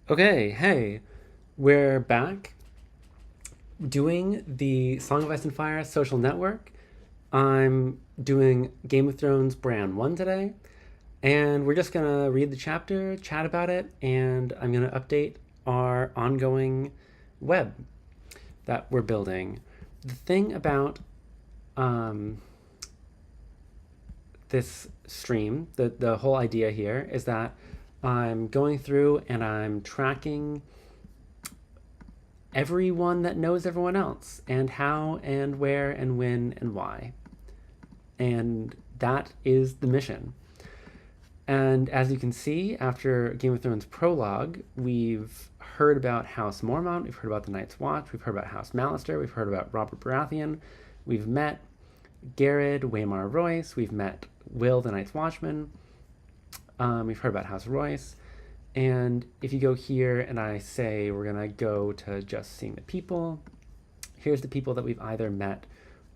Okay, hey, we're back doing the Song of Ice and Fire social network. I'm doing Game of Thrones Bran I today, and we're just gonna read the chapter, chat about it, and I'm gonna update our ongoing web that we're building. The thing about um, this stream, the whole idea here is that I'm going through and I'm tracking everyone that knows everyone else and how and where and when and why. And that is the mission. And as you can see, after Game of Thrones prologue, we've heard about House Mormont, we've heard about the Night's Watch, we've heard about House Mallister, we've heard about Robert Baratheon, we've met Garrett, Waymar Royce, we've met Will, the Night's Watchman, we've heard about House Royce. And if you go here and I say we're going to go to just seeing the people, here's the people that we've either met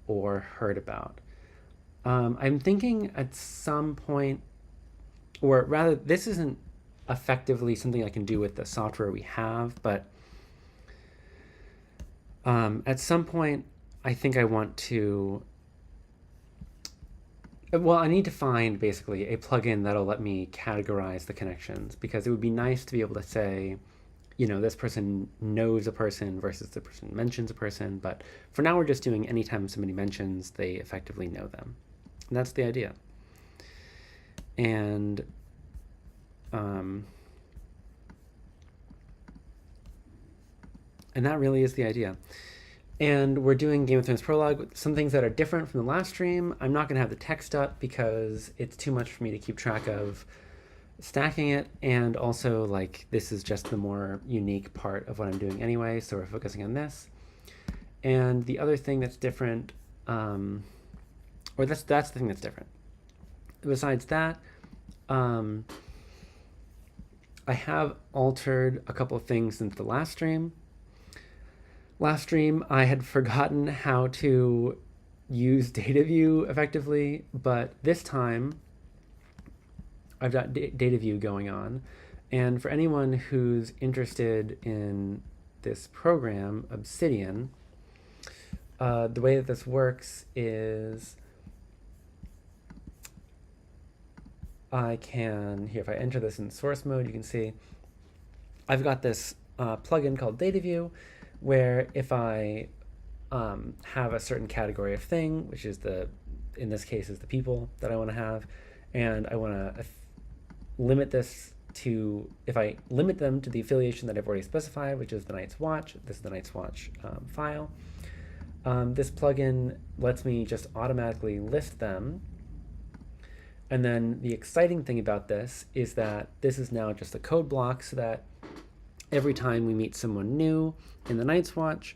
or heard about. I'm thinking at some point, or rather, this isn't effectively something I can do with the software we have, but at some point, I think I want to. Well, I need to find basically a plugin that'll let me categorize the connections, because it would be nice to be able to say, you know, this person knows a person versus the person mentions a person. But for now, we're just doing anytime somebody mentions, they effectively know them. And that's the idea. And that really is the idea. And we're doing Game of Thrones prologue. Some things that are different from the last stream. I'm not going to have the text up because it's too much for me to keep track of stacking it. And also, like, this is just the more unique part of what I'm doing anyway. So we're focusing on this. And the other thing that's different, or that's the thing that's different. Besides that, I have altered a couple of things since the last stream. Last stream, I had forgotten how to use data view effectively, but this time I've got data view going on. And for anyone who's interested in this program, Obsidian, the way that this works is I can, here, if I enter this in source mode, you can see I've got this plugin called data view, where if I have a certain category of thing, which is in this case is the people that I want to have, and I want to limit this to, if I limit them to the affiliation that I've already specified, which is the Night's Watch, this is the Night's Watch file, this plugin lets me just automatically list them. And then the exciting thing about this is that this is now just a code block, so that every time we meet someone new in the Night's Watch,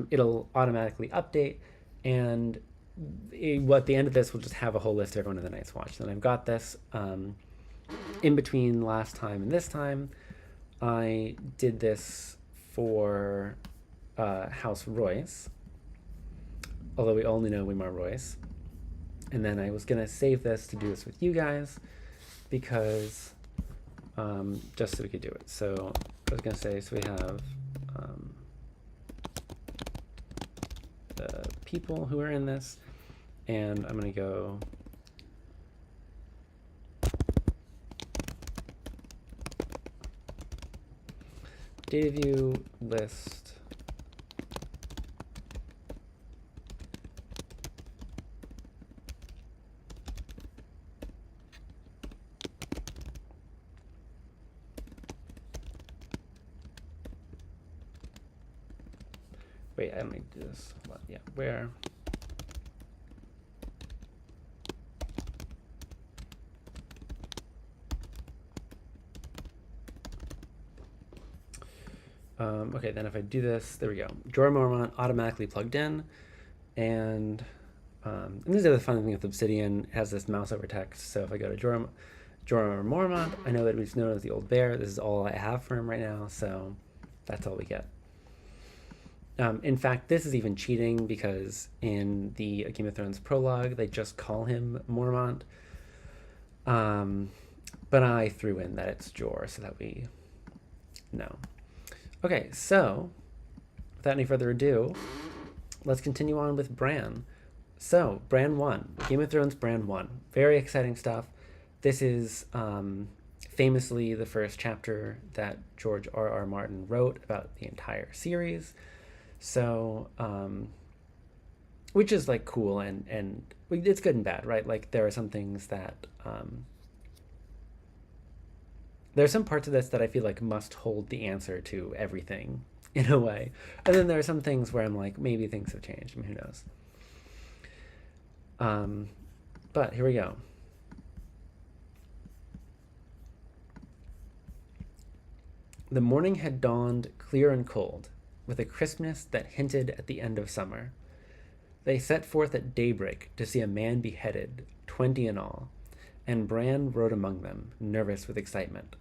it'll automatically update, and at the end of this, we'll just have a whole list of everyone in the Night's Watch. Then I've got this in between last time and this time. I did this for House Royce, although we only know Waymar Royce. And then I was going to save this to do this with you guys, because just so we could do it. So I was going to say, so we have the people who are in this, and I'm going to go data view list wait, I might do this. Yeah, where? Okay, then if I do this, there we go. Jorah Mormont automatically plugged in, and this is the fun thing with Obsidian. It has this mouse over text. So if I go to Jorah Mormont, I know that he's known as the Old Bear. This is all I have for him right now, so that's all we get. In fact, this is even cheating, because in the Game of Thrones prologue, they just call him Mormont. But I threw in that it's Jor, so that we No. Okay, so without any further ado, let's continue on with Bran. So, Bran 1, Game of Thrones Bran 1. Very exciting stuff. This is famously the first chapter that George R.R. Martin wrote about the entire series. So, which is like cool and it's good and bad, right? Like there are some things that there are some parts of this that I feel like must hold the answer to everything in a way, and then there are some things where I'm like, maybe things have changed. I mean, who knows? But here we go. The morning had dawned clear and cold, with a crispness that hinted at the end of summer. They set forth at daybreak to see a man beheaded, 20 in all, and Bran rode among them, nervous with excitement.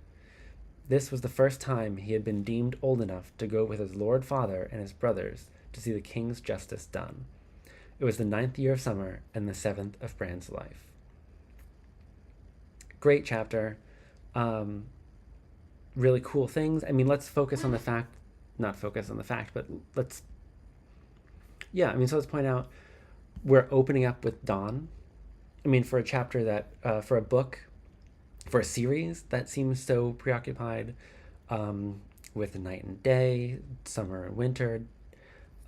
This was the first time he had been deemed old enough to go with his lord father and his brothers to see the king's justice done. It was the 9th year of summer and the 7th of Bran's life. Great chapter. Really cool things. I mean, let's focus on the fact, not focus on the fact, but let's point out we're opening up with dawn. I mean, for a chapter that, for a book, for a series that seems so preoccupied with night and day, summer and winter,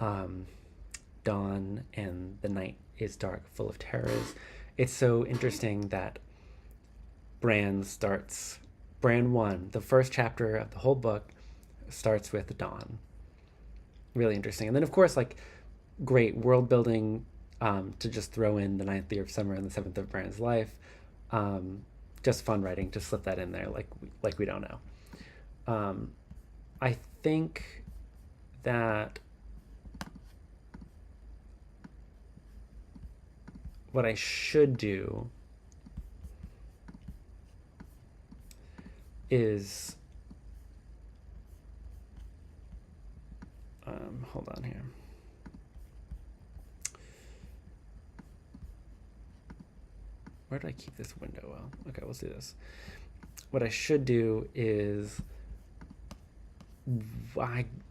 dawn and the night is dark, full of terrors. It's so interesting that Bran 1, the first chapter of the whole book, starts with dawn. Really interesting. And then, of course, like, great world building to just throw in the 9th year of summer and the 7th of Bran's life. Just fun writing to slip that in there like we don't know. I think that what I should do is hold on here. Where did I keep this window? Well, okay, let's do this. What I should do is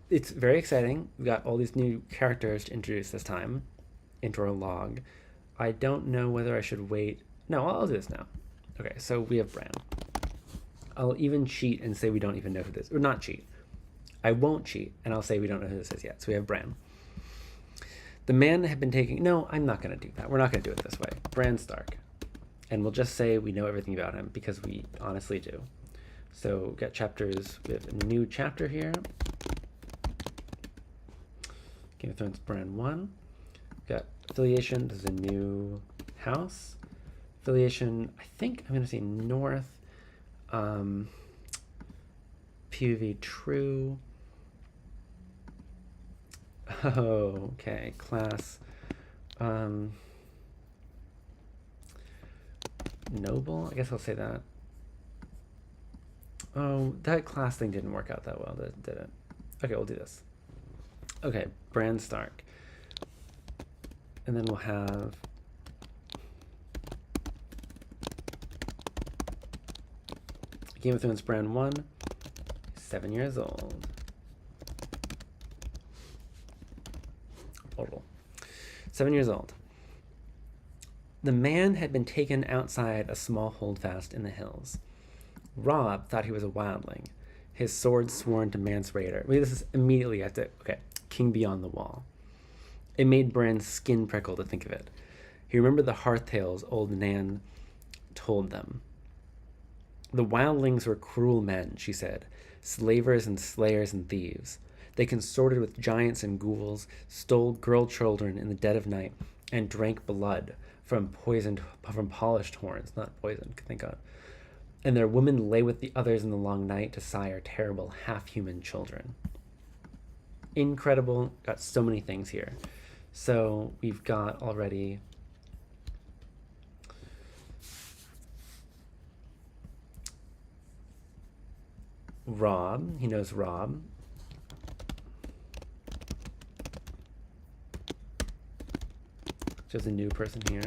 it's very exciting. We've got all these new characters to introduce this time into our log. I don't know whether I should wait. No, I'll do this now. Okay, so we have Bran. I'll even cheat and say we don't even know who this is. Or not cheat. I won't cheat, and I'll say we don't know who this is yet. So we have Bran. The man had been taking... No, I'm not going to do that. We're not going to do it this way. Bran Stark. And we'll just say we know everything about him, because we honestly do. So we've got chapters. We have a new chapter here. Game of Thrones Bran 1. We've got affiliation. This is a new house. Affiliation, I think I'm going to say north. POV true. Oh, okay. Class. Noble? I guess I'll say that. Oh, that class thing didn't work out that well, did it? Okay, we'll do this. Okay, Bran Stark. And then we'll have... Game of Thrones Bran 1, 7 years old. Total. 7 years old. The man had been taken outside a small holdfast in the hills. Robb thought he was a wildling, his sword sworn to manslaughter. Wait, this is immediately after, okay, King Beyond the Wall. It made Bran's skin prickle to think of it. He remembered the hearth tales old Nan told them. The wildlings were cruel men, she said, slavers and slayers and thieves. They consorted with giants and ghouls, stole girl children in the dead of night, and drank blood from polished horns, not poisoned, thank God. And their women lay with the others in the long night to sire terrible half-human children. Incredible, got so many things here. So we've got already Robb, he knows Robb. Just a new person here.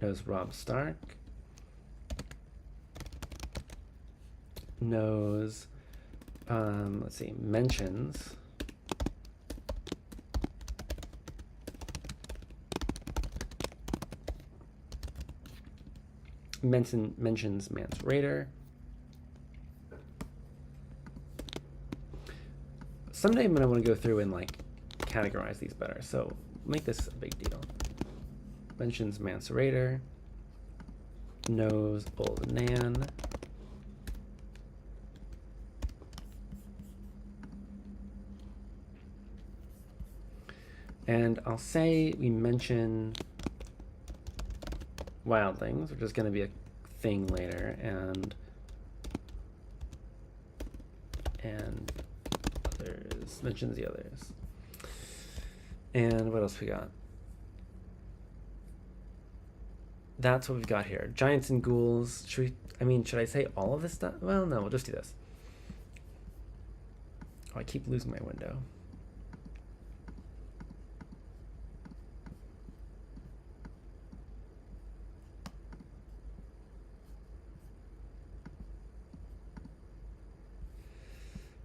Knows Robb Stark. Knows let's see, mentions. Mentions man's raider. Someday I'm gonna want to go through and like categorize these better. So make this a big deal. Mentions man's raider. Knows old Nan. And I'll say we mention wildlings, which is going to be a thing later, and others, mentions the others. And what else we got? That's what we've got here. Giants and ghouls. Should I say all of this stuff? Well, no, we'll just do this. Oh, I keep losing my window.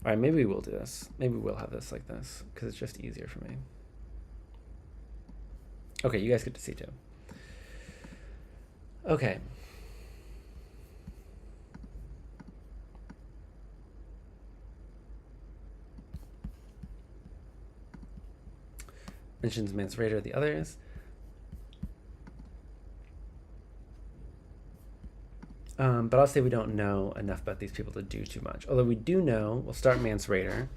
All right, maybe we'll do this. Maybe we'll have this like this because it's just easier for me. Okay, you guys get to see too. Okay. Mentions man's raider, the others. But I'll say we don't know enough about these people to do too much. Although we do know, we'll start man's raider.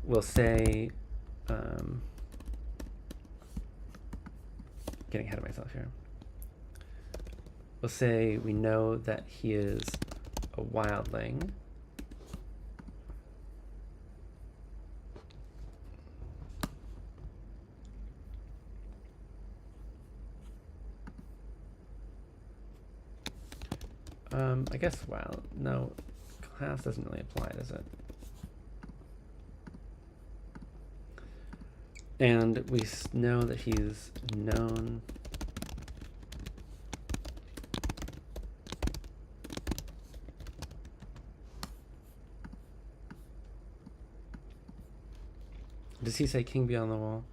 We'll say, getting ahead of myself here. We'll say we know that he is a wildling. I guess wild. No, class doesn't really apply, does it? And we know that he's known. Does he say King Beyond the Wall?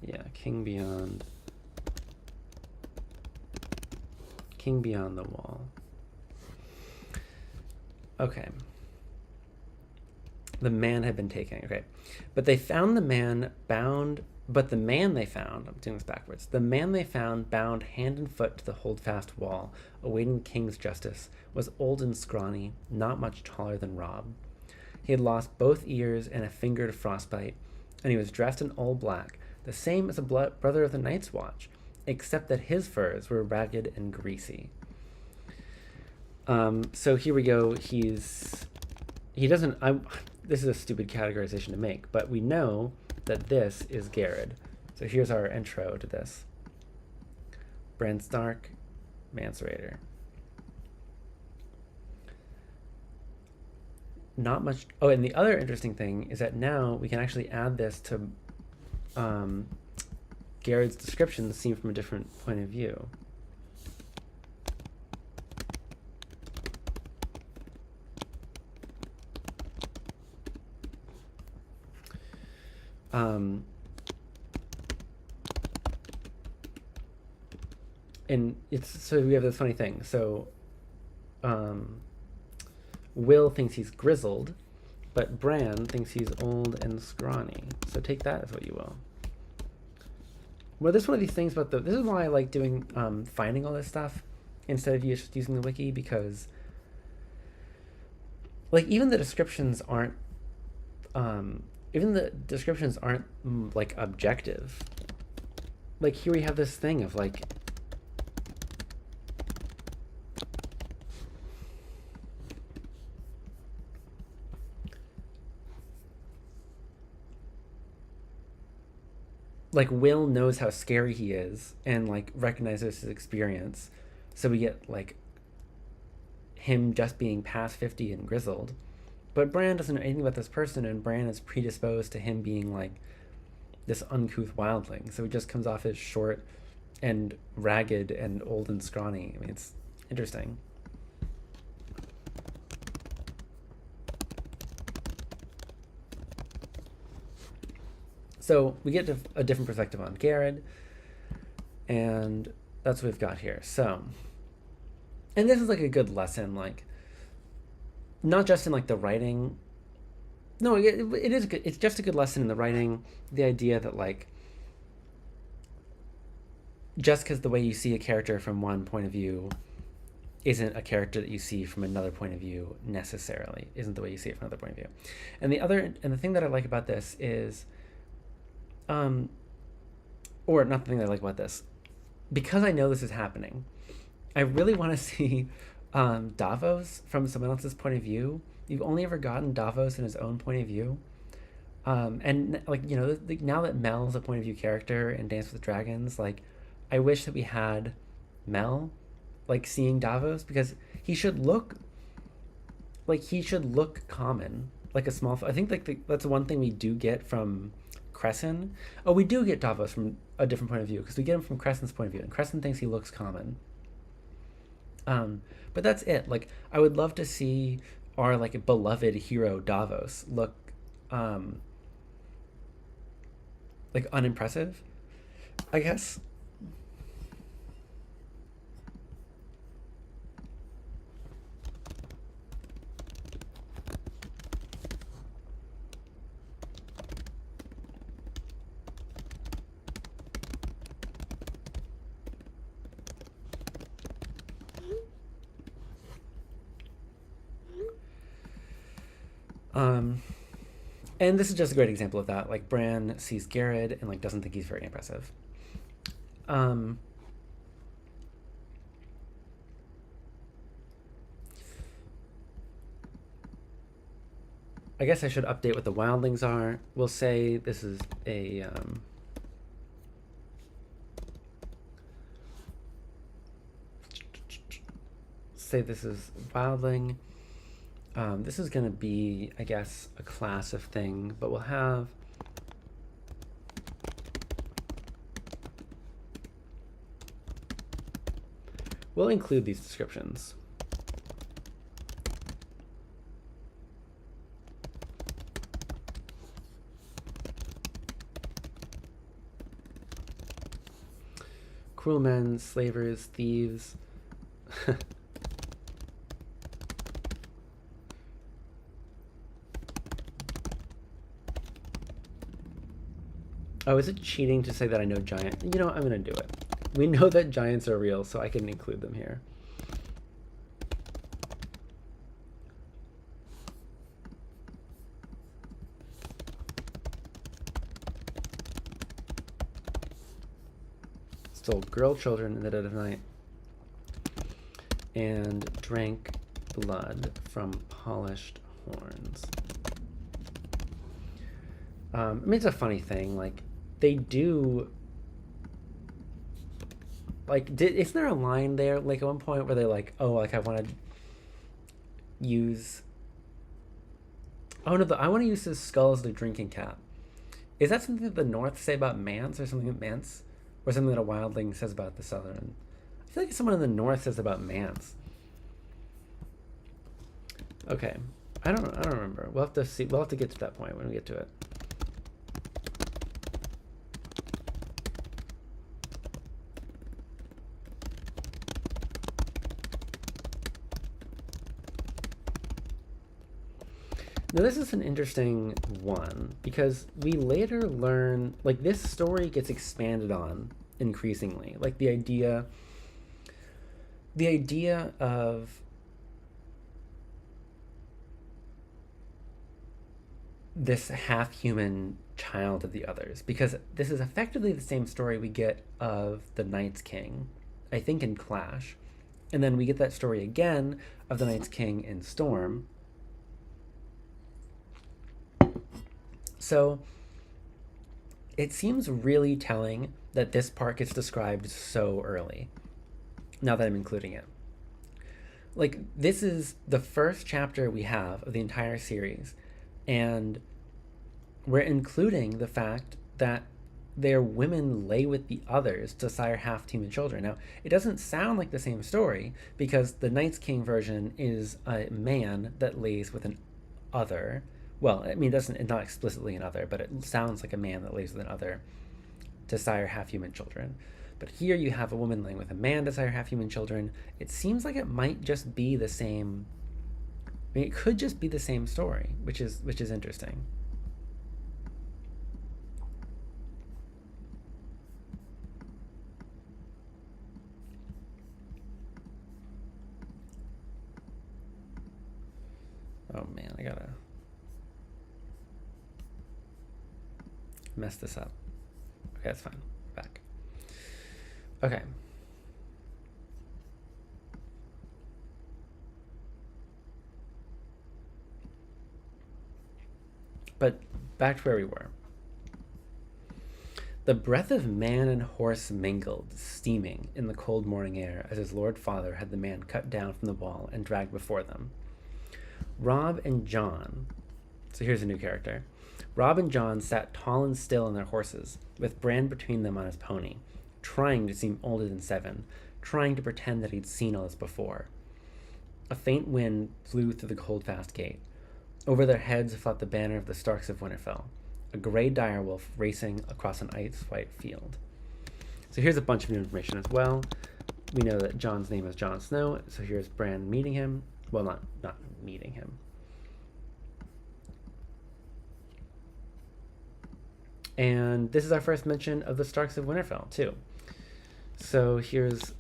Yeah, King Beyond. King Beyond the Wall. Okay. The man had been taken. Okay. But they found the man bound, but the man they found, I'm doing this backwards, the man they found bound hand and foot to the holdfast wall, awaiting the king's justice, was old and scrawny, not much taller than Rob. He had lost both ears and a finger to frostbite, and he was dressed in all black, the same as a brother of the Night's Watch, except that his furs were ragged and greasy. So here we go. He doesn't, this is a stupid categorization to make, but we know that this is Garrett. So here's our intro to this. Bran Stark, man's raider. Not much. Oh, and the other interesting thing is that now we can actually add this to Garrett's description seen from a different point of view. And it's, so we have this funny thing. So Will thinks he's grizzled, but Bran thinks he's old and scrawny. So take that as what you will. Well, this is one of these things about this is why I like doing finding all this stuff instead of just using the wiki, because like even the descriptions aren't like objective. Like here we have this thing of like Will knows how scary he is and like recognizes his experience, so we get like him just being past 50 and grizzled. But Bran doesn't know anything about this person, and Bran is predisposed to him being like this uncouth wildling. So he just comes off as short and ragged and old and scrawny. I mean, it's interesting. So we get a different perspective on Garrett, and that's what we've got here. So, and this is like a good lesson, like not just in like the writing. No, it is good. It's just a good lesson in the writing. The idea that like just because the way you see a character from one point of view isn't a character that you see from another point of view necessarily, isn't the way you see it from another point of view. And the thing that I like about this is, or not the thing that I like about this, because I know this is happening, I really want to see Davos from someone else's point of view. You've only ever gotten Davos in his own point of view. And like, you know, now that Mel's a point of view character in Dance with Dragons, like I wish that we had Mel like seeing Davos, because he should look common, like a small. I think like that's one thing we do get from Crescent. Oh, we do get Davos from a different point of view, because we get him from Crescent's point of view, and Crescent thinks he looks common. But that's it. Like I would love to see our like beloved hero Davos look like unimpressive, I guess. And this is just a great example of that. Like Bran sees Garrett and like doesn't think he's very impressive. I guess I should update what the wildlings are. We'll say this is a say this is wildling. This is going to be, I guess, a class of thing, but we'll have we'll include these descriptions. Cruel men, slavers, thieves. Oh, is it cheating to say that I know giant? You know, I'm going to do it. We know that giants are real, so I can include them here. Stole girl children in the dead of night and drank blood from polished horns. I mean, it's a funny thing, like they do like isn't there a line there like at one point where they're like, oh, like I want to use I want to use his skull as the drinking cap. Is that something that the North say about Mance, or something that Mance, or something that a wildling says about the Southern? I feel like someone in the North says about Mance. Okay, I don't remember. We'll have to see. We'll have to get to that point when we get to it. Now this is an interesting one, because we later learn, like this story gets expanded on increasingly. Like the idea of this half-human child of the others, because this is effectively the same story we get of the Night's King, I think in Clash. And then we get that story again of the Night's King in Storm. So it seems really telling that this part gets described so early, now that I'm including it. Like, this is the first chapter we have of the entire series, and we're including the fact that their women lay with the others to sire half-human children. Now, it doesn't sound like the same story, because the Night's King version is a man that lays with an other, well, I mean, it's not explicitly an other, but it sounds like a man that lays with an other to sire half-human children. But here you have a woman laying with a man to sire half-human children. It seems like it might just be the same. I mean, it could just be the same story, which is interesting. Oh man, I gotta mess this up. Okay, that's fine. Back. Okay. But back to where we were. The breath of man and horse mingled, steaming in the cold morning air as his lord father had the man cut down from the wall and dragged before them. Rob and John, so here's a new character. Rob and John sat tall and still on their horses, with Bran between them on his pony, trying to seem older than 7, trying to pretend that he'd seen all this before. A faint wind blew through the cold-fast gate. Over their heads floated the banner of the Starks of Winterfell, a grey direwolf racing across an ice-white field. So here's a bunch of new information as well. We know that Jon's name is Jon Snow, so here's Bran meeting him. Well, not meeting him. And this is our first mention of the Starks of Winterfell, too. So here's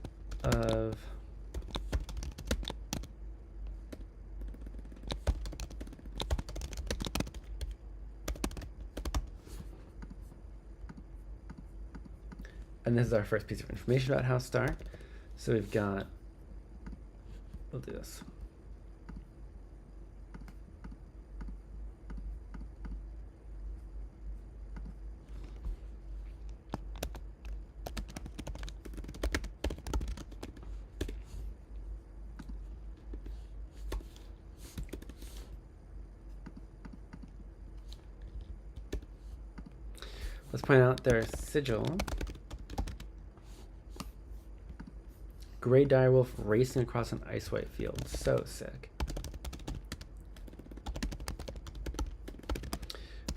and this is our first piece of information about House Stark. So we've got, we'll do this. Let's point out their sigil. Grey direwolf racing across an ice-white field. So sick.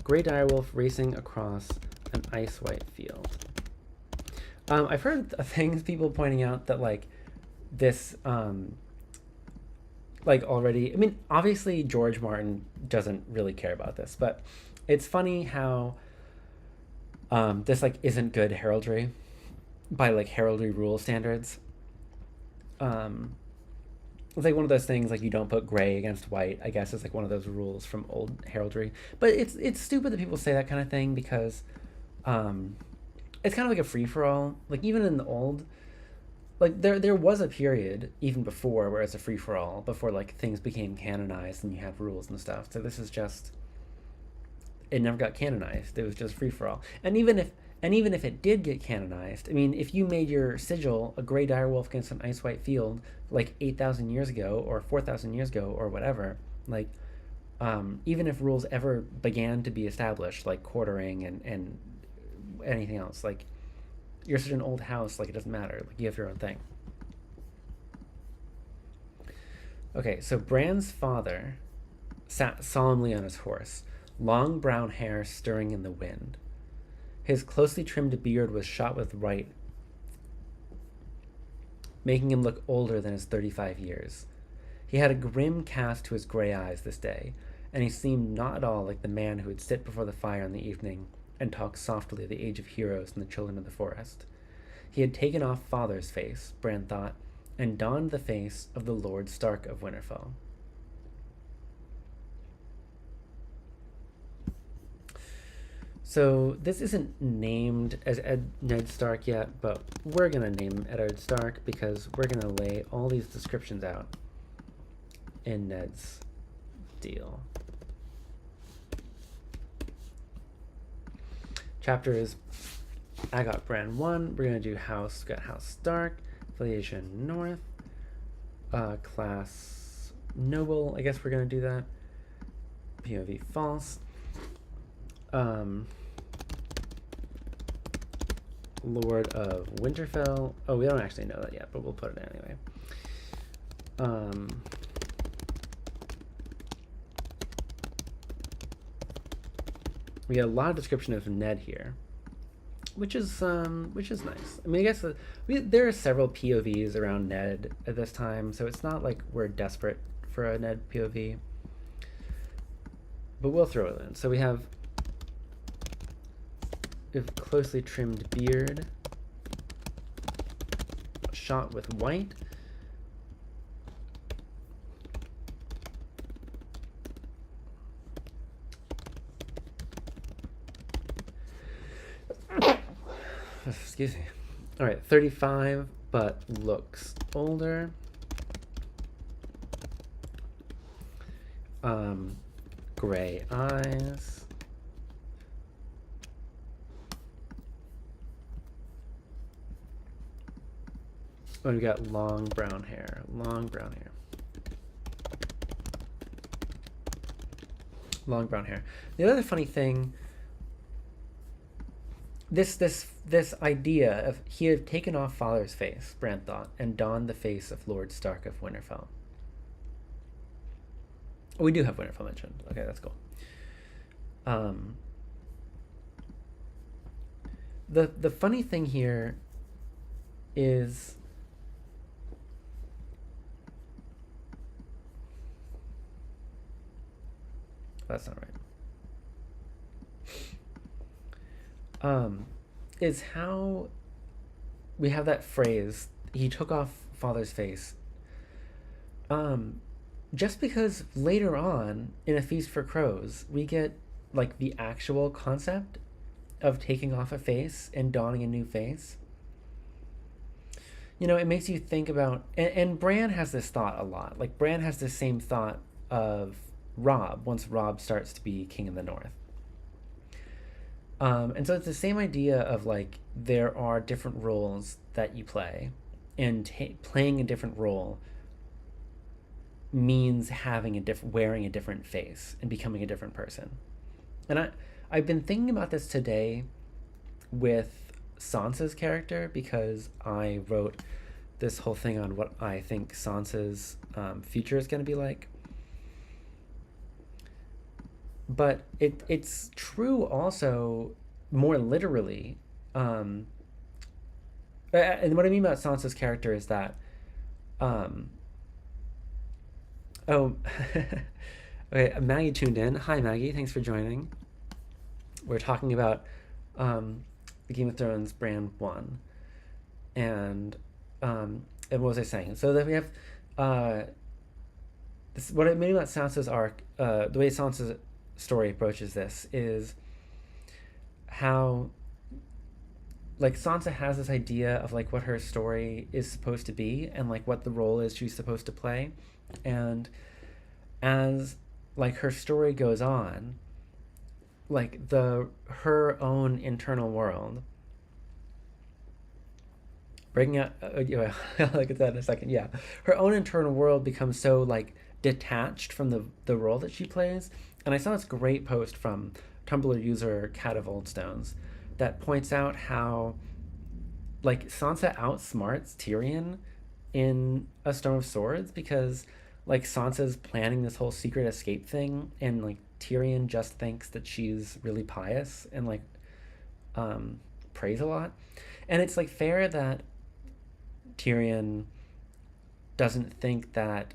Grey direwolf racing across an ice-white field. I've heard things, people pointing out that like this, like already, I mean, obviously George Martin doesn't really care about this, but it's funny how this like isn't good heraldry by like heraldry rule standards. It's like one of those things like you don't put gray against white, I guess. It's like one of those rules from old heraldry, but it's stupid that people say that kind of thing because it's kind of like a free-for-all. Like even in the old, like there was a period even before where it's a free-for-all, before like things became canonized and you have rules and stuff. So this is just, it never got canonized. It was just free-for-all. And even if it did get canonized, I mean, if you made your sigil a grey direwolf against an ice-white field like 8,000 years ago or 4,000 years ago or whatever, like even if rules ever began to be established, like quartering and anything else, like you're such an old house, like it doesn't matter. Like you have your own thing. Okay, so Bran's father sat solemnly on his horse, long brown hair stirring in the wind. His closely trimmed beard was shot with white, making him look older than his 35 years. He had a grim cast to his gray eyes this day, and he seemed not at all like the man who would sit before the fire in the evening and talk softly of the age of heroes and the children of the forest. He had taken off father's face, Bran thought, and donned the face of the Lord Stark of Winterfell. So this isn't named as Ned Stark yet, but we're going to name him Eddard Stark because we're going to lay all these descriptions out in Ned's deal. Chapter is AGOT Bran I. We're going to do House, got House Stark, affiliation North, class Noble, I guess we're going to do that, POV false. Lord of Winterfell. Oh, we don't actually know that yet, but we'll put it anyway. We get a lot of description of Ned here, which is nice. I mean, I guess there are several POVs around Ned at this time, so it's not like we're desperate for a Ned POV, but we'll throw it in. So we have closely trimmed beard, shot with white. Excuse me. All right, 35, but looks older. Gray eyes. Oh, we got long brown hair. Long brown hair. Long brown hair. The other funny thing, this idea of he had taken off father's face, Bran thought, and donned the face of Lord Stark of Winterfell. Oh, we do have Winterfell mentioned. Okay, that's cool. The funny thing here is that's not right. Is how we have that phrase, he took off father's face. Just because later on in A Feast for Crows, we get like the actual concept of taking off a face and donning a new face. You know, it makes you think about, and Bran has this thought a lot. Like, Bran has the same thought of Robb once Robb starts to be King of the North. And so it's the same idea of like there are different roles that you play, and playing a different role means wearing a different face and becoming a different person. And I've been thinking about this today with Sansa's character, because I wrote this whole thing on what I think Sansa's future is going to be like. But it's true also more literally. And what I mean about Sansa's character is that, okay, Maggie tuned in. Hi, Maggie. Thanks for joining. We're talking about the Game of Thrones Bran I. And what was I saying? So that we have what I mean about Sansa's arc, the way Sansa's story approaches this is how like Sansa has this idea of like what her story is supposed to be and like what the role is she's supposed to play, and as like her story goes on, like her own internal world breaking out yeah, I'll look at that in a second. Yeah, her own internal world becomes so like detached from the role that she plays. And I saw this great post from Tumblr user Cat of Old Stones that points out how like Sansa outsmarts Tyrion in A Storm of Swords, because like Sansa's planning this whole secret escape thing, and like Tyrion just thinks that she's really pious and like prays a lot. And it's like fair that Tyrion doesn't think that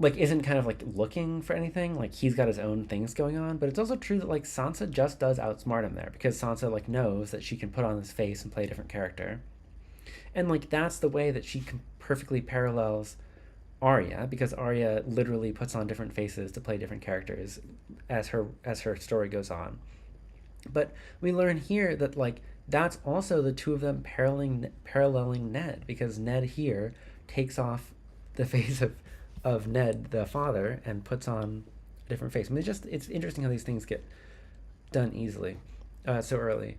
like isn't kind of like looking for anything, like he's got his own things going on. But it's also true that like Sansa just does outsmart him there, because Sansa like knows that she can put on this face and play a different character, and like that's the way that she perfectly parallels Arya, because Arya literally puts on different faces to play different characters as her story goes on. But we learn here that like that's also the two of them paralleling Ned, because Ned here takes off the face of Ned the father and puts on a different face. I mean, it's interesting how these things get done easily so early.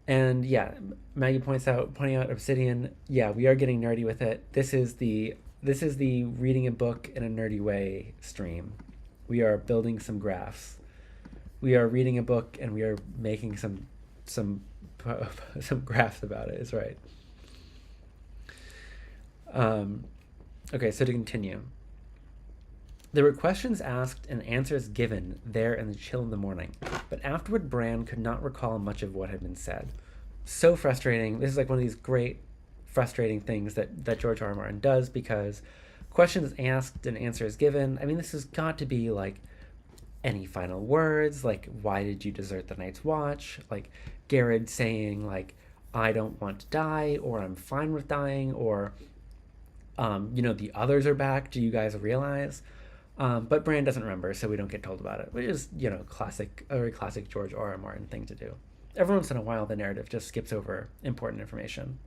And yeah, Maggie pointing out Obsidian. Yeah, we are getting nerdy with it. This is the reading a book in a nerdy way stream. We are building some graphs. We are reading a book and we are making some graphs about it. Is right. Okay, so to continue. There were questions asked and answers given there in the chill of the morning, but afterward Bran could not recall much of what had been said. So frustrating. This is like one of these great frustrating things that George R. R. Martin does, because questions asked and answers given. I mean, this has got to be like any final words, like why did you desert the Night's Watch? Like Garrett saying like I don't want to die, or I'm fine with dying, or the others are back. Do you guys realize? But Bran doesn't remember, so we don't get told about it, which is, a very classic George R. R. Martin thing to do. Every once in a while, the narrative just skips over important information.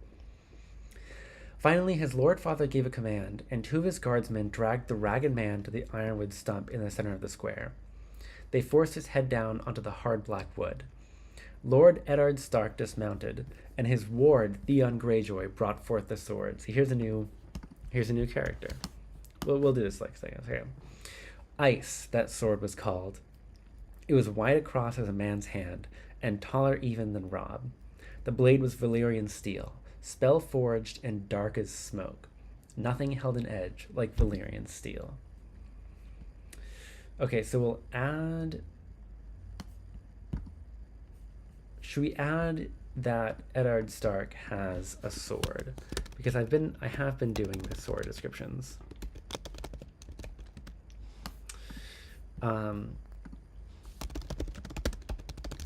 Finally, his Lord Father gave a command, and 2 of his guardsmen dragged the ragged man to the ironwood stump in the center of the square. They forced his head down onto the hard black wood. Lord Eddard Stark dismounted, and his ward, Theon Greyjoy, brought forth the swords. Here's a new character. We'll do this like seconds. Okay. Ice, that sword was called. It was wide across as a man's hand, and taller even than Robb. The blade was Valyrian steel, spell forged and dark as smoke. Nothing held an edge like Valyrian steel. Okay, so we'll add... Should we add that Eddard Stark has a sword? Because I have been doing the sword descriptions.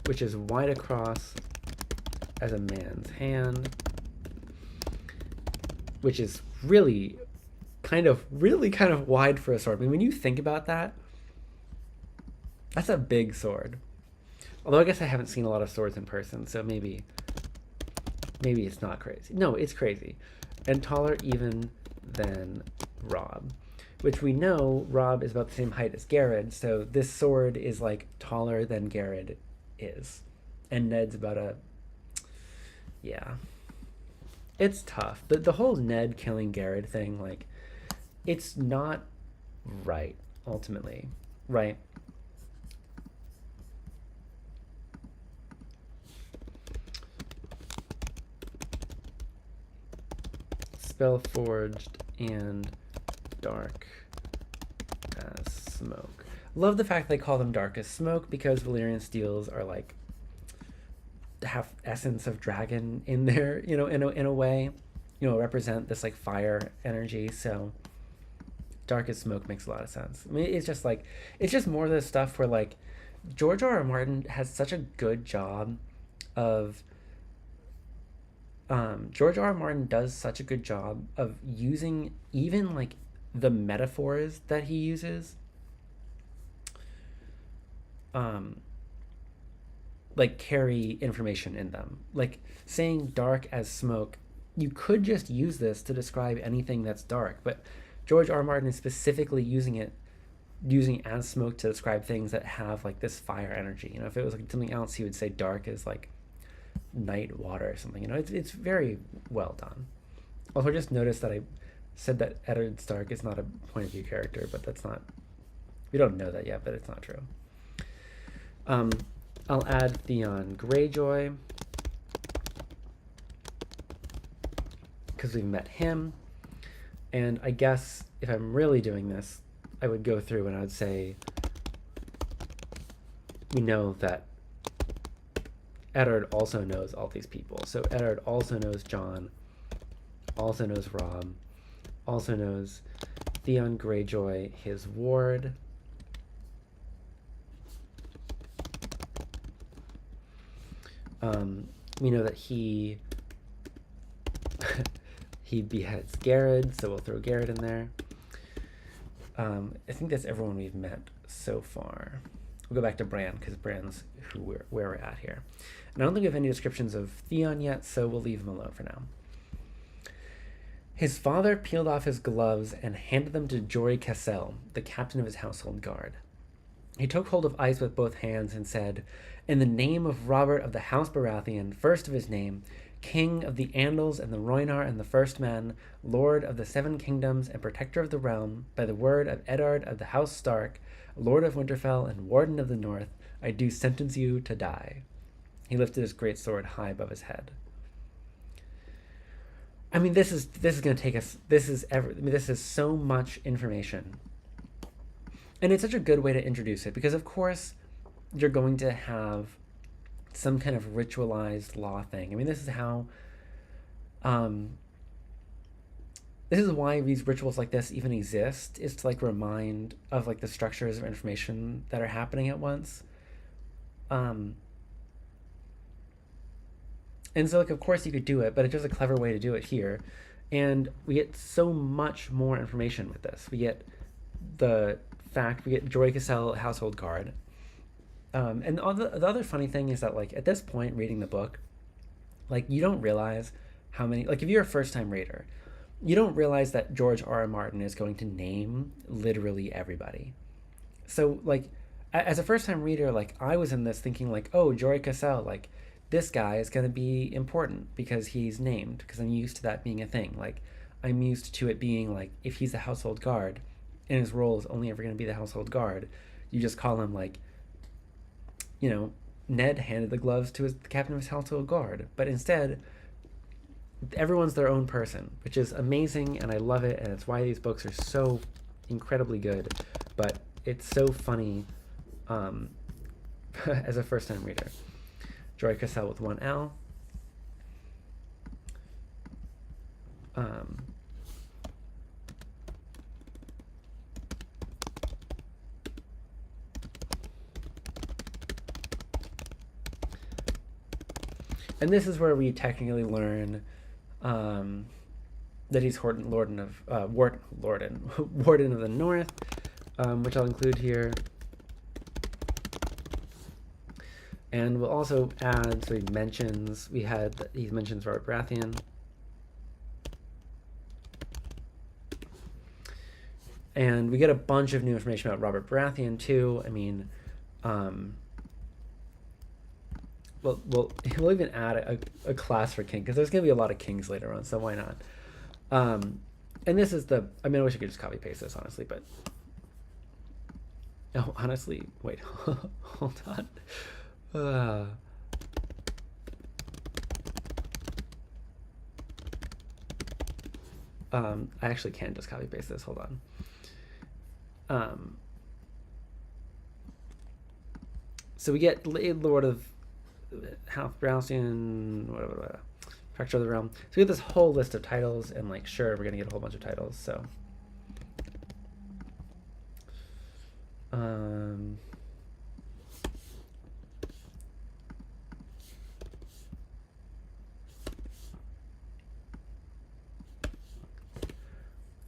Which is wide across as a man's hand, which is really kind of wide for a sword. I mean, when you think about that, that's a big sword. Although I guess I haven't seen a lot of swords in person, so maybe it's not crazy. No, it's crazy. And taller even than Robb, which we know Robb is about the same height as Garrett, so this sword is like taller than Garrett is. And Ned's about yeah. It's tough. The whole Ned killing Garrett thing, like, it's not right, ultimately. Right? Spell forged and dark as smoke. Love the fact they call them dark as smoke, because Valyrian steels are like have essence of dragon in there, in a way, represent this like fire energy. So dark as smoke makes a lot of sense. I mean, it's just more of this stuff where like George R. R. Martin has such a good job of George R. R. Martin does such a good job of using even like the metaphors that he uses, like carry information in them. Like saying dark as smoke, you could just use this to describe anything that's dark, but George R. R. Martin is specifically using it as smoke to describe things that have like this fire energy. If it was like something else, he would say dark is like night water or something. It's very well done. Also, I just noticed that I said that Eddard Stark is not a point of view character, but that's not, we don't know that yet, but it's not true. I'll add Theon Greyjoy, because we've met him. And I guess if I'm really doing this, I would go through and I would say, we know that Eddard also knows all these people. So Eddard also knows Jon, also knows Robb, also knows Theon Greyjoy, his ward. We know that he beheads Garrett, so we'll throw Garrett in there. I think that's everyone we've met so far. We'll go back to Bran, because Bran's where we're at here. And I don't think we have any descriptions of Theon yet, so we'll leave him alone for now. His father peeled off his gloves and handed them to Jory Cassel, the captain of his household guard. He took hold of Ice with both hands and said, "In the name of Robert of the House Baratheon, first of his name, King of the Andals and the Rhoynar and the First Men, Lord of the Seven Kingdoms and Protector of the Realm, by the word of Eddard of the House Stark, Lord of Winterfell and Warden of the North, I do sentence you to die." He lifted his great sword high above his head. I mean, this is going to take us. This is so much information. And it's such a good way to introduce it because, of course, you're going to have some kind of ritualized law thing. I mean, this is how, this is why these rituals like this even exist, is to like remind of like the structures of information that are happening at once. And so, like, of course you could do it, but it's just a clever way to do it here. And we get so much more information with this. We get Joy Cassell, household guard. And the other funny thing is that, like, at this point, reading the book, like, you don't realize how many, like, if you're a first-time reader, you don't realize that George R. R. Martin is going to name literally everybody. So, like, as a first-time reader, like, I was in this thinking, like, oh, Joy Cassell, like, this guy is going to be important because he's named, because I'm used to that being a thing. Like, I'm used to it being, like, if he's the household guard, and his role is only ever going to be the household guard, you just call him, like, you know, Ned handed the gloves to the captain of his household guard. But instead, everyone's their own person, which is amazing, and I love it, and it's why these books are so incredibly good. But it's so funny as a first-time reader. Joy Cassell with one L. And this is where we technically learn that he's Warden of the North, which I'll include here. And we'll also add, so he mentions Robert Baratheon. And we get a bunch of new information about Robert Baratheon too. I mean, we'll even add a class for king, because there's going to be a lot of kings later on, so why not? And this is I mean, I wish I could just copy paste this, honestly, but... Oh, honestly, wait, hold on. I actually can't just copy paste this, hold on. So we get Lord of House Browsian, whatever, Fracture of the Realm. So we get this whole list of titles, and, like, sure, we're gonna get a whole bunch of titles, so.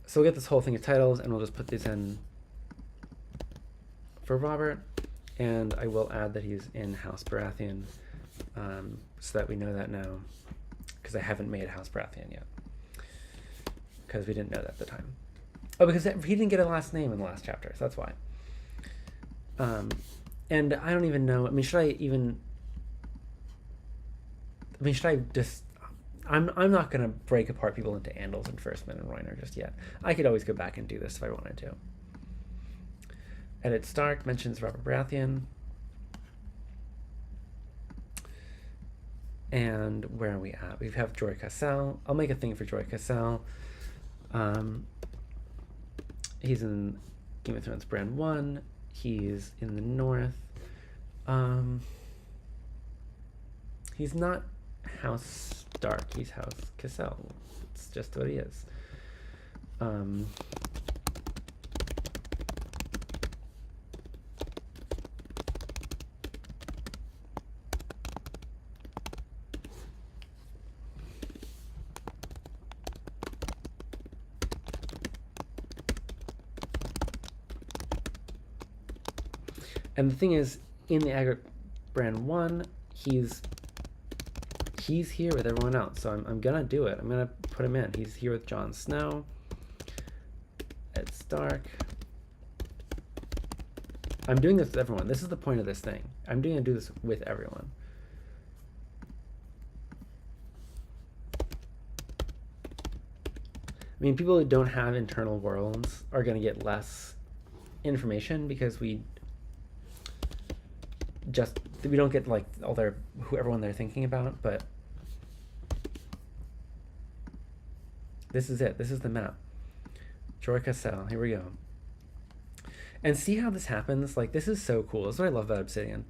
So we'll get this whole thing of titles, and we'll just put these in for Robert, and I will add that he's in House Baratheon, so that we know that now, because I haven't made House Baratheon yet, because we didn't know that at the time. Oh, because he didn't get a last name in the last chapter, so that's why. And I don't even know, I mean, should I just... I'm not going to break apart people into Andals and Firstmen and Rhoynar just yet. I could always go back and do this if I wanted to. Edit Stark mentions Robert Baratheon. And where are we at? We have Joy Cassell. I'll make a thing for Joy Cassell. He's in Game of Thrones Bran I. He's in the North. He's not House Stark, he's House Cassell. It's just what he is. And the thing is, in the AGOT Bran I, he's here with everyone else, so I'm gonna do it. I'm gonna put him in. He's here with Jon Snow, Ed Stark. I'm doing this with everyone. This is the point of this thing. I'm gonna do this with everyone. I mean, people who don't have internal worlds are gonna get less information, because we don't get, like, everyone they're thinking about, but this is it. This is the map. Joy Cassell, here we go. And see how this happens? Like, this is so cool. This is what I love about Obsidian.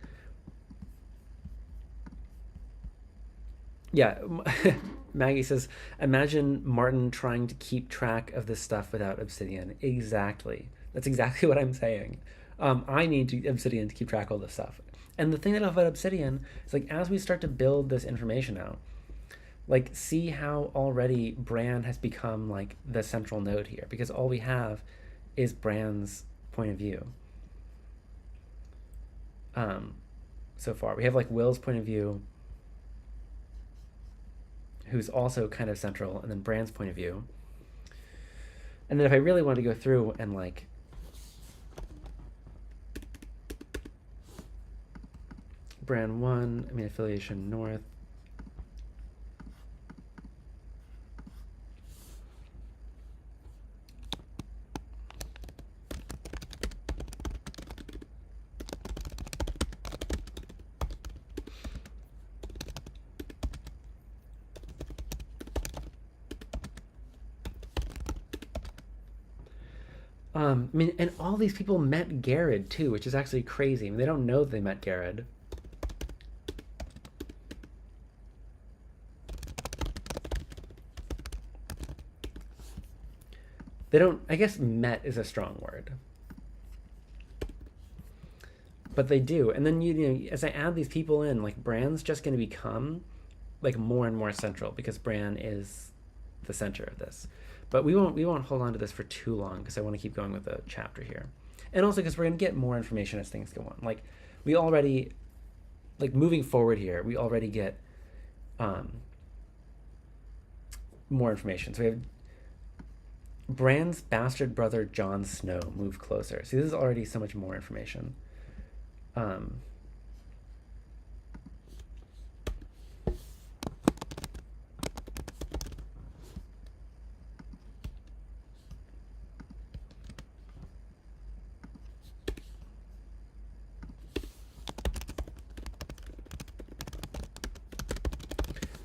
Yeah, Maggie says, imagine Martin trying to keep track of this stuff without Obsidian. Exactly. That's exactly what I'm saying. I need Obsidian to keep track of all this stuff. And the thing that I love about Obsidian is, like, as we start to build this information out, like, see how already Bran has become, like, the central node here, because all we have is Bran's point of view. So far, we have, like, Will's point of view, who's also kind of central, and then Bran's point of view. And then if I really want to go through and, like, Bran 1, I mean, affiliation north. I mean, and all these people met Garrett too, which is actually crazy. I mean, they don't know they met Garrett. They don't, I guess met is a strong word. But they do. And then, you know, as I add these people in, like, Bran's just going to become, like, more and more central, because Bran is the center of this. But we won't hold on to this for too long, because I want to keep going with the chapter here. And also because we're going to get more information as things go on. Like, we already, like, moving forward here, we already get more information. So we have Bran's bastard brother Jon Snow moved closer. See, this is already so much more information.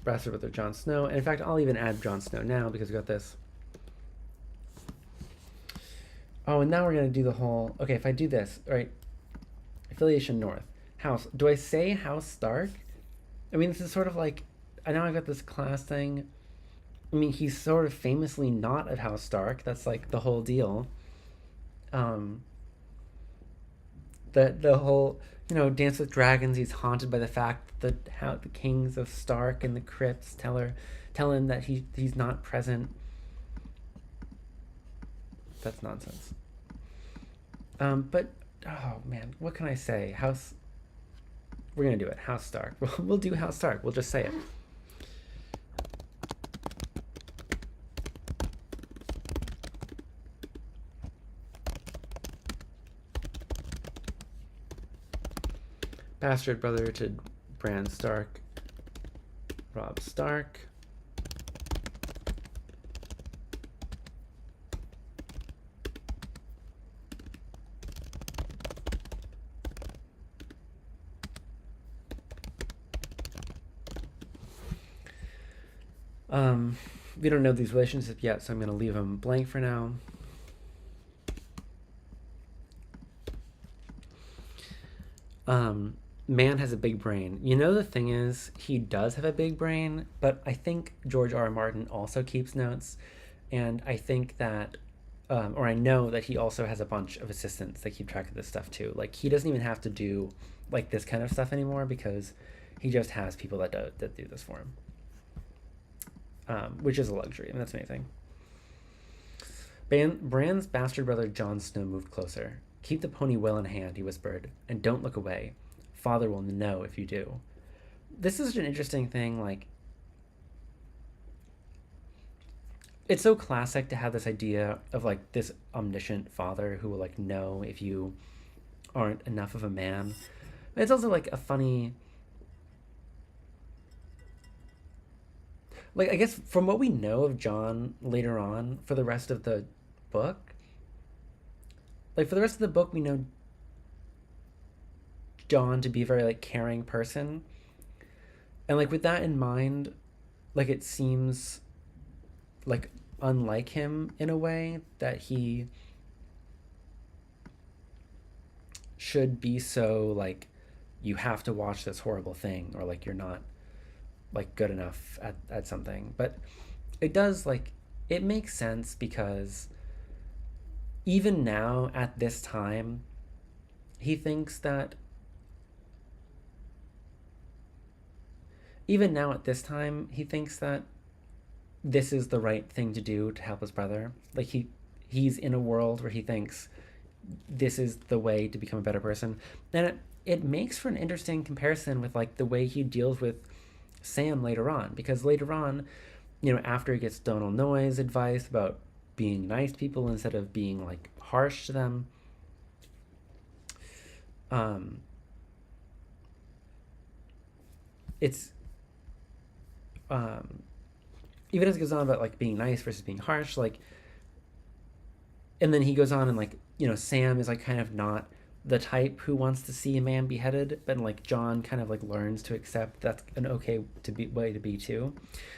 Bastard brother Jon Snow. And in fact, I'll even add Jon Snow now because we got this. Oh, and now we're going to do the whole... Okay, if I do this, all right, affiliation north. House. Do I say House Stark? I mean, this is sort of like... I know I've got this class thing. I mean, he's sort of famously not of House Stark. That's, like, the whole deal. The whole, you know, Dance with Dragons, he's haunted by the fact that how the kings of Stark and the crypts tell him that he's not present. That's nonsense. But, oh man, what can I say? We're going to do it. House Stark. We'll do House Stark. We'll just say it. Bastard brother to Bran Stark, Robb Stark. We don't know these relationships yet, so I'm going to leave them blank for now. Man has a big brain. You know, the thing is, he does have a big brain, but I think George R. R. Martin also keeps notes, and I think that, or I know that he also has a bunch of assistants that keep track of this stuff too. Like, he doesn't even have to do, like, this kind of stuff anymore, because he just has people that do this for him. Which is a luxury. I mean, that's amazing. Bran's bastard brother Jon Snow moved closer. Keep the pony well in hand, he whispered, and don't look away. Father will know if you do. This is an interesting thing, like, it's so classic to have this idea of, like, this omniscient father who will, like, know if you aren't enough of a man. But it's also, like, a funny... Like, I guess from what we know of Jon later on for the rest of the book, like, for the rest of the book, we know Jon to be a very, like, caring person. And, like, with that in mind, like, it seems, like, unlike him in a way that he should be so like you have to watch this horrible thing, or like you're not like good enough at something. But it does, like, it makes sense because even now at this time, he thinks that even now at this time he thinks that this is the right thing to do to help his brother. Like he's in a world where he thinks this is the way to become a better person. And it makes for an interesting comparison with like the way he deals with Sam later on, because later on, you know, after he gets Donal Noye's advice about being nice to people instead of being like harsh to them, it's even as it goes on about like being nice versus being harsh, like, and then he goes on and like, you know, Sam is like kind of not the type who wants to see a man beheaded, but like John kind of like learns to accept that's an okay to be way to be too.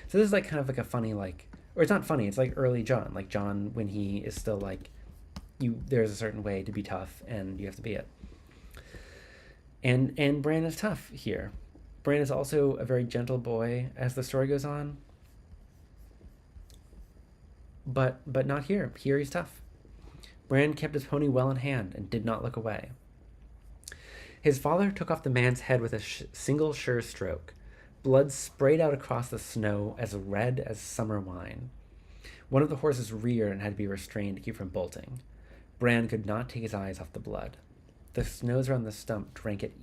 So this is like kind of like a funny, like, or it's not funny, it's like early John, like John when he is still like, you, there's a certain way to be tough and you have to be it. And Bran is tough here. Bran is also a very gentle boy as the story goes on, but not here. Here he's tough. Bran kept his pony well in hand and did not look away. His father took off the man's head with a single sure stroke. Blood sprayed out across the snow as red as summer wine. One of the horses reared and had to be restrained to keep from bolting. Bran could not take his eyes off the blood. The snows around the stump drank it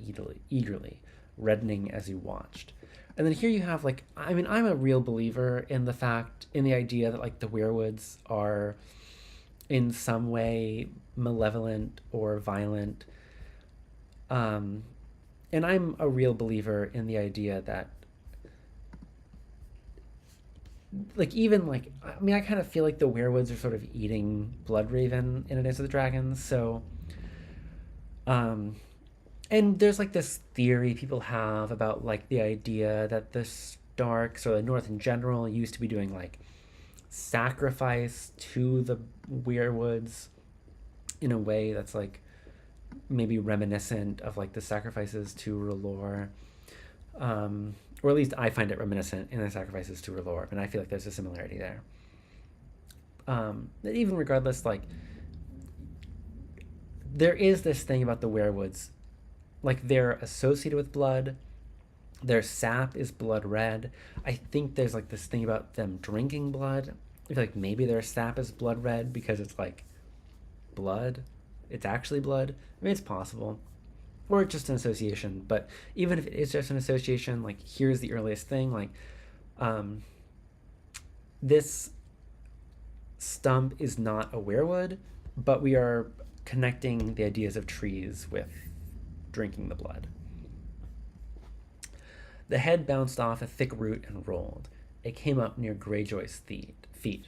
eagerly, reddening as he watched. And then here you have, like, I mean, I'm a real believer in the idea that, like, the werewoods are in some way malevolent or violent. And I'm a real believer in the idea that, like, even, like, I mean, I kind of feel like the werewoods are sort of eating Bloodraven in A Dance with the Dragons, so, and there's like this theory people have about like the idea that the Starks or the North in general used to be doing like sacrifice to the werewoods in a way that's like maybe reminiscent of like the sacrifices to R'hllor, or at least I find it reminiscent in the sacrifices to R'hllor, and I feel like there's a similarity there. Even regardless, like, there is this thing about the werewoods, like they're associated with blood, their sap is blood red. I think there's like this thing about them drinking blood. I feel like maybe their sap is blood red because it's like blood, it's actually blood. I mean, it's possible, or it's just an association. But even if it is just an association, like, here's the earliest thing, like, this stump is not a werewood, but we are connecting the ideas of trees with drinking the blood. The head bounced off a thick root and rolled. It came up near Greyjoy's feet.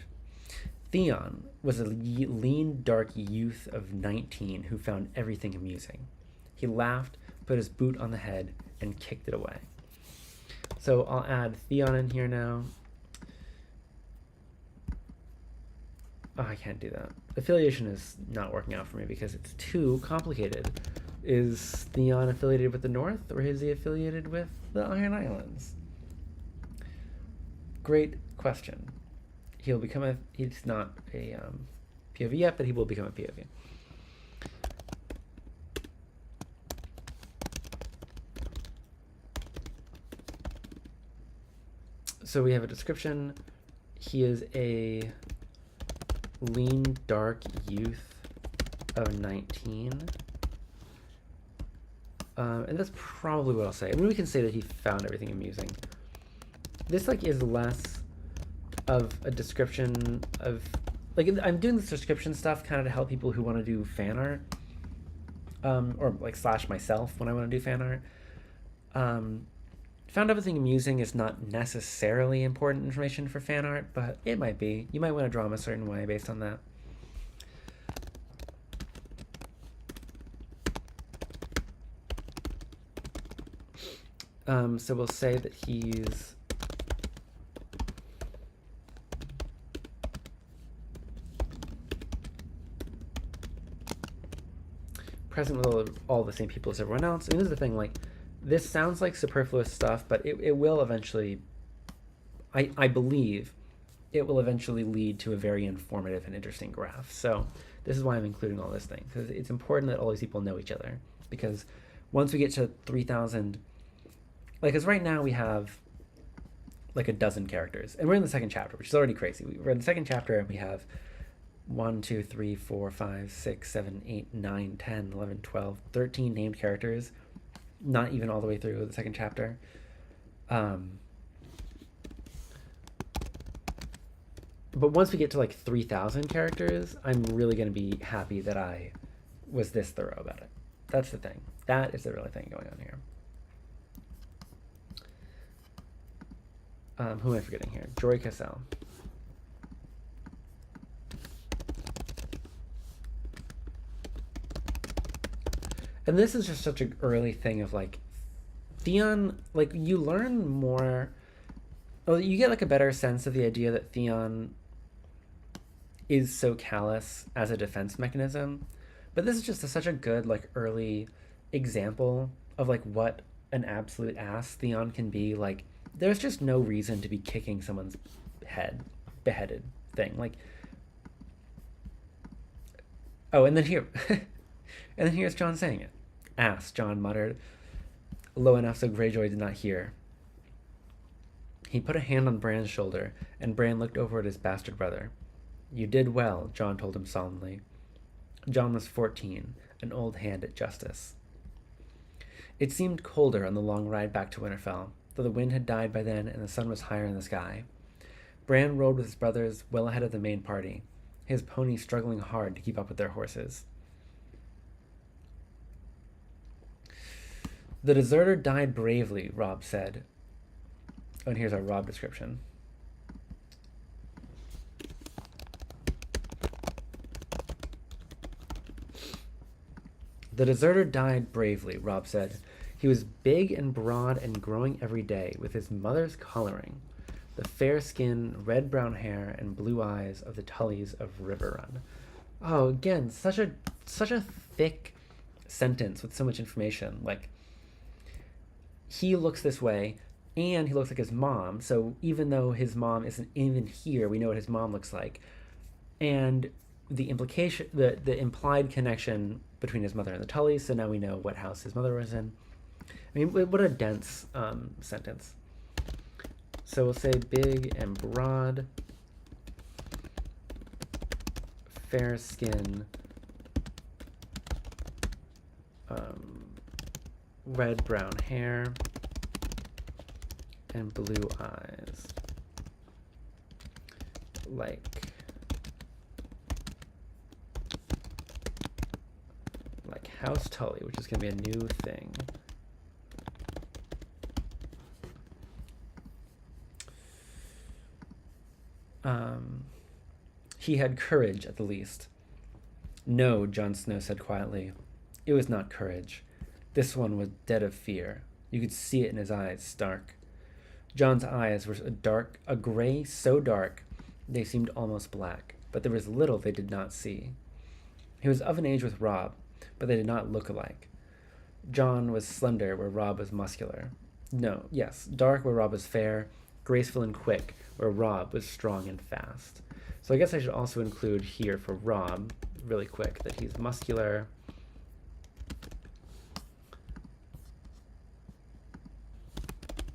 Theon was a lean, dark youth of 19 who found everything amusing. He laughed, put his boot on the head, and kicked it away. So I'll add Theon in here now. Oh, I can't do that. Affiliation is not working out for me because it's too complicated. Is Theon affiliated with the North, or is he affiliated with the Iron Islands? Great question. He's not a POV yet, but he will become a POV. So we have a description. He is a lean, dark youth of 19. And that's probably what I'll say. I mean, we can say that he found everything amusing. This, like, is less of a description of, like, I'm doing this description stuff kind of to help people who want to do fan art, or like / myself when I want to do fan art. Found everything amusing is not necessarily important information for fan art, but it might be. You might want to draw them a certain way based on that. So we'll say that he's present with all the same people as everyone else. I mean, this is the thing, like, this sounds like superfluous stuff, but it will eventually, I believe, it will eventually lead to a very informative and interesting graph. So this is why I'm including all this thing, because it's important that all these people know each other. Because once we get to 3,000, like, because right now we have like a dozen characters, and we're in the second chapter, which is already crazy. We're in the second chapter, and we have 1, 2, 3, 4, 5, 6, 7, 8, 9, 10, 11, 12, 13 named characters, not even all the way through the second chapter. But once we get to like 3,000 characters, I'm really going to be happy that I was this thorough about it. That's the thing. That is the real thing going on here. Who am I forgetting here? Jory Cassell. And this is just such an early thing of like, Theon, like, you learn more, well, you get like a better sense of the idea that Theon is so callous as a defense mechanism. But this is just such a good like early example of like what an absolute ass Theon can be. Like, there's just no reason to be kicking someone's beheaded thing. Like, oh, and then here, and then here's Jon saying it. Ass, Jon muttered, low enough so Greyjoy did not hear. He put a hand on Bran's shoulder, and Bran looked over at his bastard brother. You did well, Jon told him solemnly. Jon was 14, an old hand at justice. It seemed colder on the long ride back to Winterfell, though the wind had died by then and the sun was higher in the sky. Bran rode with his brothers well ahead of the main party, his pony struggling hard to keep up with their horses. The deserter died bravely, Robb said. Oh, and here's our Robb description. The deserter died bravely, Robb said. He was big and broad and growing every day, with his mother's coloring, the fair skin, red-brown hair, and blue eyes of the Tullys of Riverrun. Oh, again, such a thick sentence with so much information. Like, he looks this way, and he looks like his mom, so even though his mom isn't even here, we know what his mom looks like. And the implication, the implied connection between his mother and the Tullys, so now we know what house his mother was in. I mean, what a dense sentence. So we'll say big and broad, fair skin, red-brown hair, and blue eyes. Like House Tully, which is going to be a new thing. He had courage, at the least. No, Jon Snow said quietly. It was not courage. This one was dead of fear. You could see it in his eyes, stark. Jon's eyes were a gray so dark they seemed almost black, but there was little they did not see. He was of an age with Robb, but they did not look alike. Jon was slender where Robb was muscular. No, yes, dark where Robb was fair, graceful and quick where Robb was strong and fast. So I guess I should also include here for Robb, really quick, that he's muscular,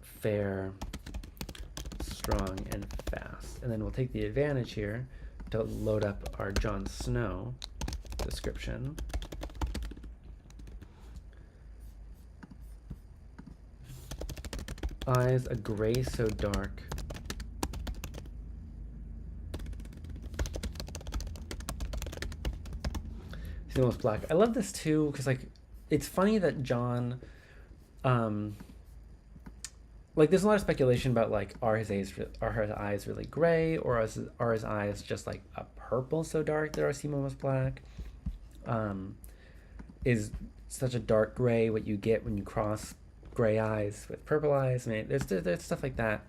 fair, strong, and fast. And then we'll take the advantage here to load up our Jon Snow description. Eyes a gray so dark. He's almost black. I love this too because like it's funny that Jon, like there's a lot of speculation about like are his eyes really gray or are his eyes just like a purple so dark that our Simo was black? Is such a dark gray what you get when you cross gray eyes with purple eyes? I mean, there's stuff like that.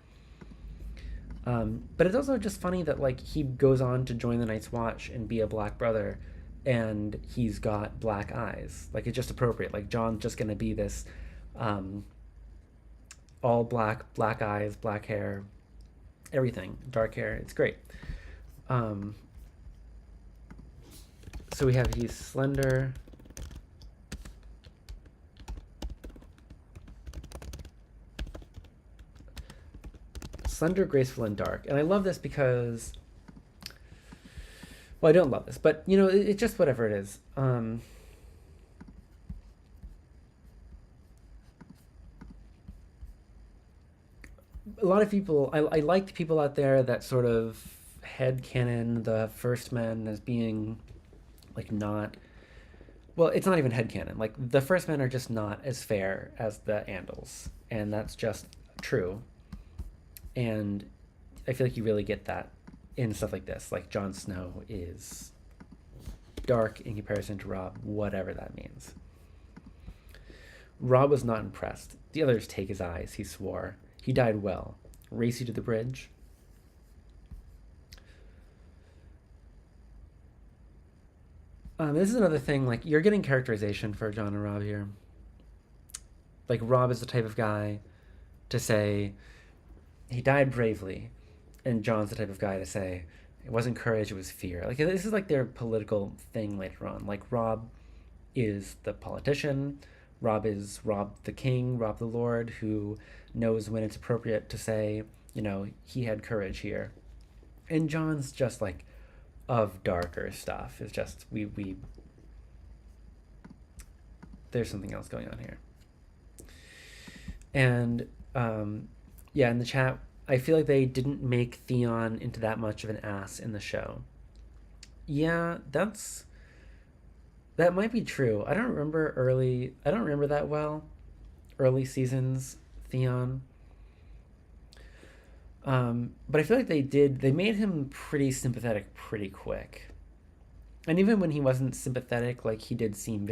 But it's also just funny that like he goes on to join the Night's Watch and be a Black Brother, and he's got black eyes. Like, it's just appropriate. Like, John's just gonna be this um, all black, black eyes, black hair, everything, dark hair. It's great. Um, so we have he's slender. Slender, graceful, and dark. And I love this because, well, I don't love this, but you know, it's just whatever it is. A lot of people, I liked people out there that sort of headcanon the First Men as being like not, well, it's not even headcanon. Like, the First Men are just not as fair as the Andals, and that's just true. And I feel like you really get that in stuff like this. Like, Jon Snow is dark in comparison to Robb, whatever that means. Robb was not impressed. The others take his eyes, he swore. He died well. Race you to the bridge. This is another thing, like, you're getting characterization for Jon and Robb here. Like, Robb is the type of guy to say he died bravely, and Jon's the type of guy to say it wasn't courage, it was fear. Like, this is like their political thing later on. Like, Robb is the politician. Robb is Robb the king, Robb the lord, who knows when it's appropriate to say, you know, he had courage here. And Jon's just like of darker stuff. It's just we there's something else going on here. And yeah, in the chat, I feel like they didn't make Theon into that much of an ass in the show. Yeah, that might be true. I don't remember that well. Early seasons Theon. But I feel like they made him pretty sympathetic pretty quick. And even when he wasn't sympathetic, like, he did seem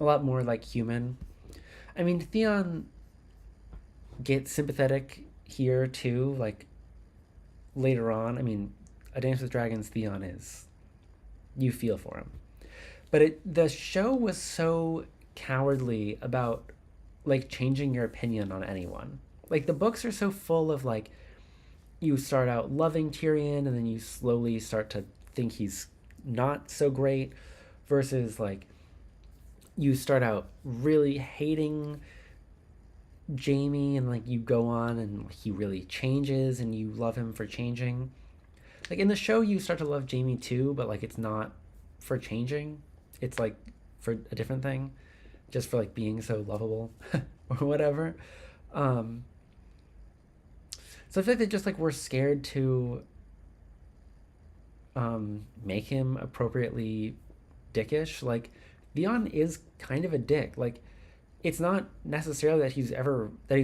a lot more like human. I mean, Theon gets sympathetic here too, like, later on. I mean, A Dance with Dragons, Theon is, you feel for him. But the show was so cowardly about, like, changing your opinion on anyone. Like, the books are so full of, like, you start out loving Tyrion and then you slowly start to think he's not so great, versus, like, you start out really hating Jaime and, like, you go on and he really changes and you love him for changing. Like, in the show, you start to love Jaime too, but, like, it's not for changing. It's, like, for a different thing. Just for, like, being so lovable or whatever. So I feel like they just, like, were scared to make him appropriately dickish. Like, Theon is kind of a dick. Like, it's not necessarily that he's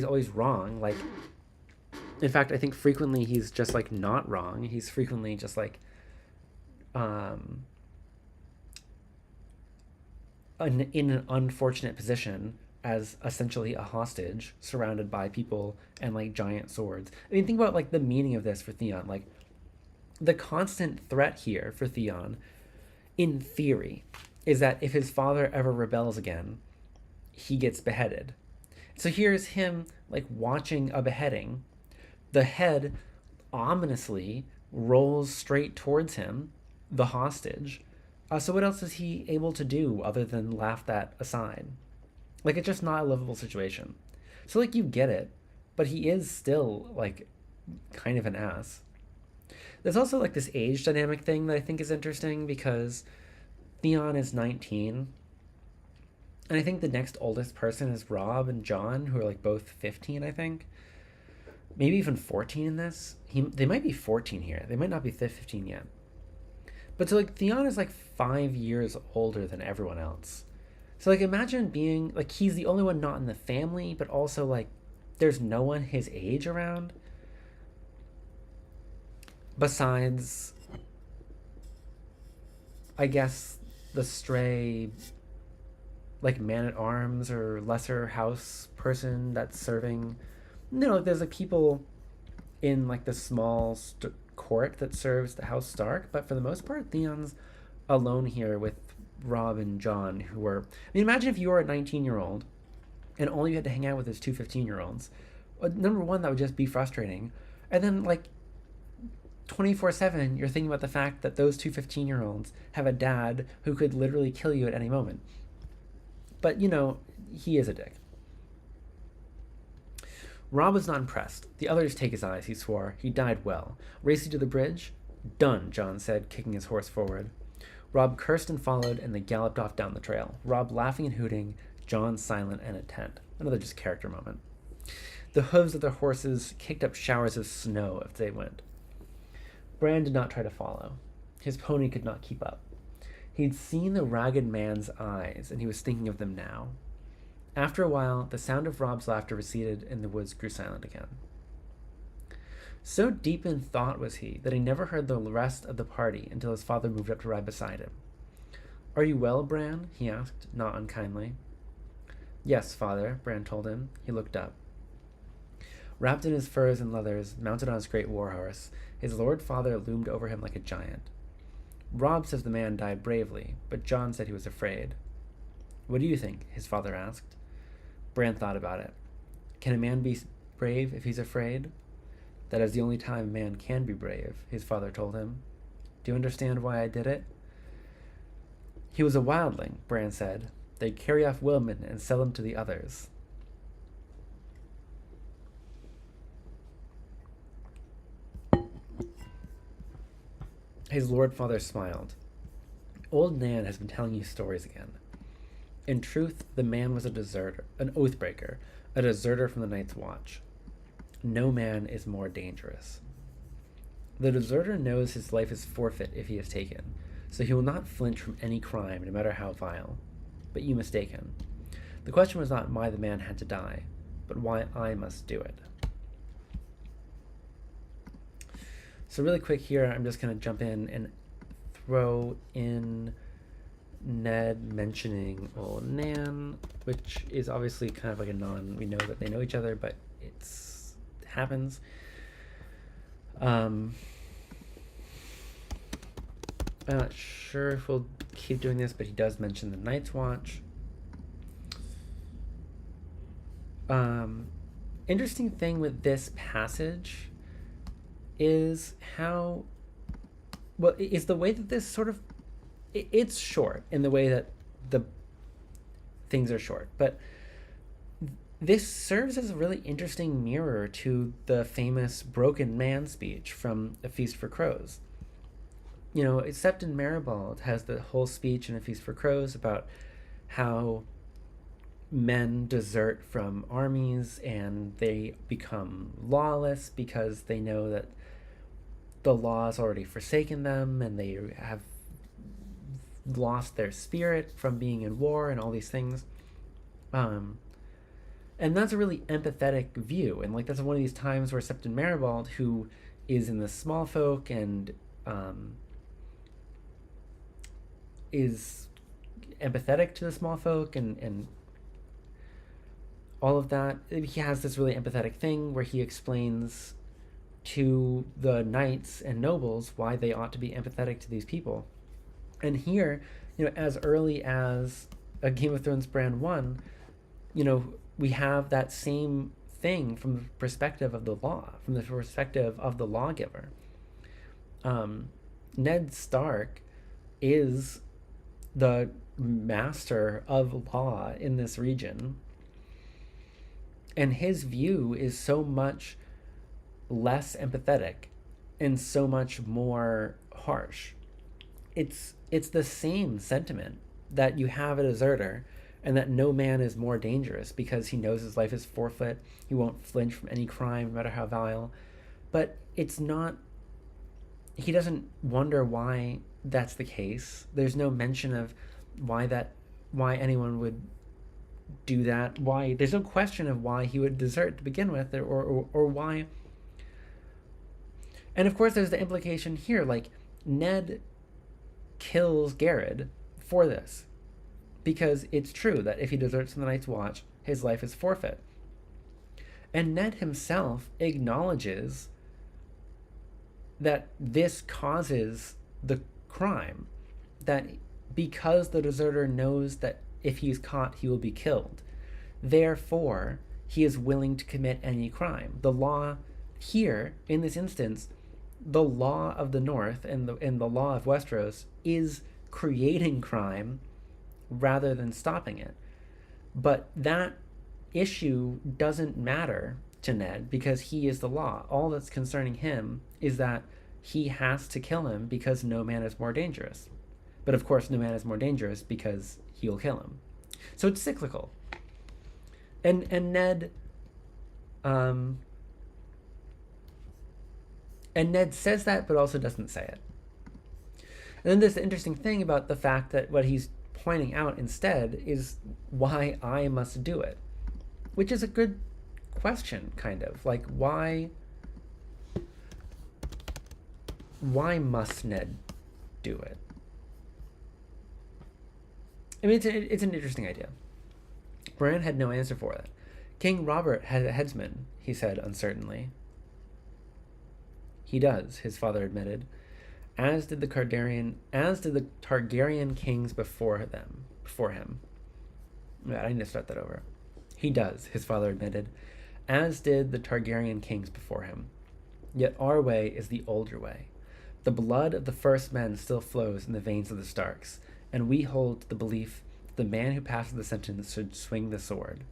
always wrong. Like, in fact, I think frequently he's just, like, not wrong. He's frequently just, like, in an unfortunate position as essentially a hostage surrounded by people and, like, giant swords. I mean, think about, like, the meaning of this for Theon. Like, the constant threat here for Theon, in theory, is that if his father ever rebels again, he gets beheaded. So here's him, like, watching a beheading. The head ominously rolls straight towards him, the hostage. So what else is he able to do other than laugh that aside? Like, it's just not a livable situation. So, like, you get it, but he is still, like, kind of an ass. There's also, like, this age dynamic thing that I think is interesting, because Theon is 19, and I think the next oldest person is Robb and Jon, who are, like, both 15, I think. Maybe even 14 in this. They might be 14 here. They might not be 15 yet. But so, like, Theon is, like, 5 years older than everyone else. So, like, imagine being, like, he's the only one not in the family, but also, like, there's no one his age around. Besides, I guess, the stray, like, man-at-arms or lesser house person that's serving. You know, like, there's, like, people in, like, the small court that serves the House Stark, but for the most part, Theon's alone here with Robb and Jon, who are... I mean, imagine if you were a 19-year-old and all you had to hang out with is two 15-year-olds. Number one, that would just be frustrating. And then, like, 24/7, you're thinking about the fact that those two 15-year-olds have a dad who could literally kill you at any moment. But, you know, he is a dick. Robb was not impressed. The others take his eyes, he swore. He died well. Race you to the bridge? Done, Jon said, kicking his horse forward. Robb cursed and followed, and they galloped off down the trail. Robb laughing and hooting, Jon silent and intent. Another just character moment. The hooves of their horses kicked up showers of snow as they went. Bran did not try to follow. His pony could not keep up. He'd seen the ragged man's eyes, and he was thinking of them now. After a while, the sound of Robb's laughter receded, and the woods grew silent again. So deep in thought was he that he never heard the rest of the party until his father moved up to ride beside him. "Are you well, Bran?" he asked, not unkindly. "Yes, father," Bran told him. He looked up. Wrapped in his furs and leathers, mounted on his great war-horse, his lord father loomed over him like a giant. "Robb says the man died bravely, but Jon said he was afraid." "What do you think?" his father asked. Bran thought about it. Can a man be brave if he's afraid? That is the only time a man can be brave, his father told him. Do you understand why I did it? He was a wildling, Bran said. They'd carry off women and sell them to the others. His lord father smiled. Old Nan has been telling you stories again. In truth, the man was a deserter, an oathbreaker, a deserter from the Night's Watch. No man is more dangerous. The deserter knows his life is forfeit if he is taken, so he will not flinch from any crime, no matter how vile. But you mistake him. The question was not why the man had to die, but why I must do it. So really quick here, I'm just going to jump in and throw in Ned mentioning old Nan, which is obviously kind of like a we know that they know each other, but it happens. I'm not sure if we'll keep doing this, but he does mention the Night's Watch. Interesting thing with this passage is how, well, is the way that this sort of, it's short in the way that the things are short, but this serves as a really interesting mirror to the famous broken man speech from A Feast for Crows. You know, Septon Maribald has the whole speech in A Feast for Crows about how men desert from armies and they become lawless because they know that the law has already forsaken them and they have lost their spirit from being in war and all these things. And that's a really empathetic view. And like that's one of these times where Septon Maribald, who is in the small folk and is empathetic to the small folk and all of that, he has this really empathetic thing where he explains to the knights and nobles why they ought to be empathetic to these people. And here, you know, as early as a Game of Thrones Bran I, you know, we have that same thing from the perspective of the law, from the perspective of the lawgiver. Ned Stark is the master of law in this region, and his view is so much less empathetic and so much more harsh. It's the same sentiment that you have a deserter and that no man is more dangerous because he knows his life is forfeit. He won't flinch from any crime, no matter how vile. But it's not, he doesn't wonder why that's the case. There's no mention of why anyone would do that. Why, there's no question of why he would desert to begin with, or why. And of course there's the implication here, like Ned kills Garrett for this, because it's true that if he deserts from the Night's Watch, his life is forfeit. And Ned himself acknowledges that this causes the crime, that because the deserter knows that if he's caught, he will be killed, therefore he is willing to commit any crime. The law here, in this instance, the law of the North and the law of Westeros is creating crime rather than stopping it. But that issue doesn't matter to Ned because he is the law. All that's concerning him is that he has to kill him because no man is more dangerous. But of course, no man is more dangerous because he'll kill him. So it's cyclical. And Ned, and Ned says that, but also doesn't say it. And then there's the interesting thing about the fact that what he's pointing out instead is why I must do it, which is a good question, kind of. Like, why must Ned do it? I mean, it's an interesting idea. Bran had no answer for it. King Robert had a headsman, he said uncertainly. He does, his father admitted, as did the Targaryen kings before him. I need to start that over. He does, his father admitted, as did the Targaryen kings before him. Yet our way is the older way. The blood of the first men still flows in the veins of the Starks, and we hold to the belief that the man who passes the sentence should swing the sword.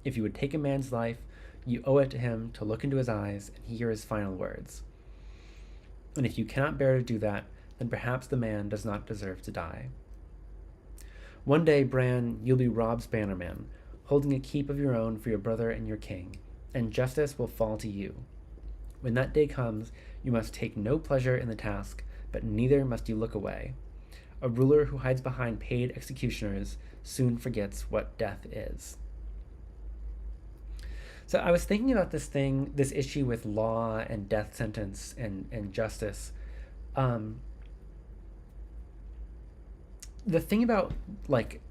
If you would take a man's life, you owe it to him to look into his eyes and hear his final words. And if you cannot bear to do that, then perhaps the man does not deserve to die. One day, Bran, you'll be Robb's bannerman, holding a keep of your own for your brother and your king, and justice will fall to you. When that day comes, you must take no pleasure in the task, but neither must you look away. A ruler who hides behind paid executioners soon forgets what death is. So I was thinking about this issue with law and death sentence and justice. The thing about, like,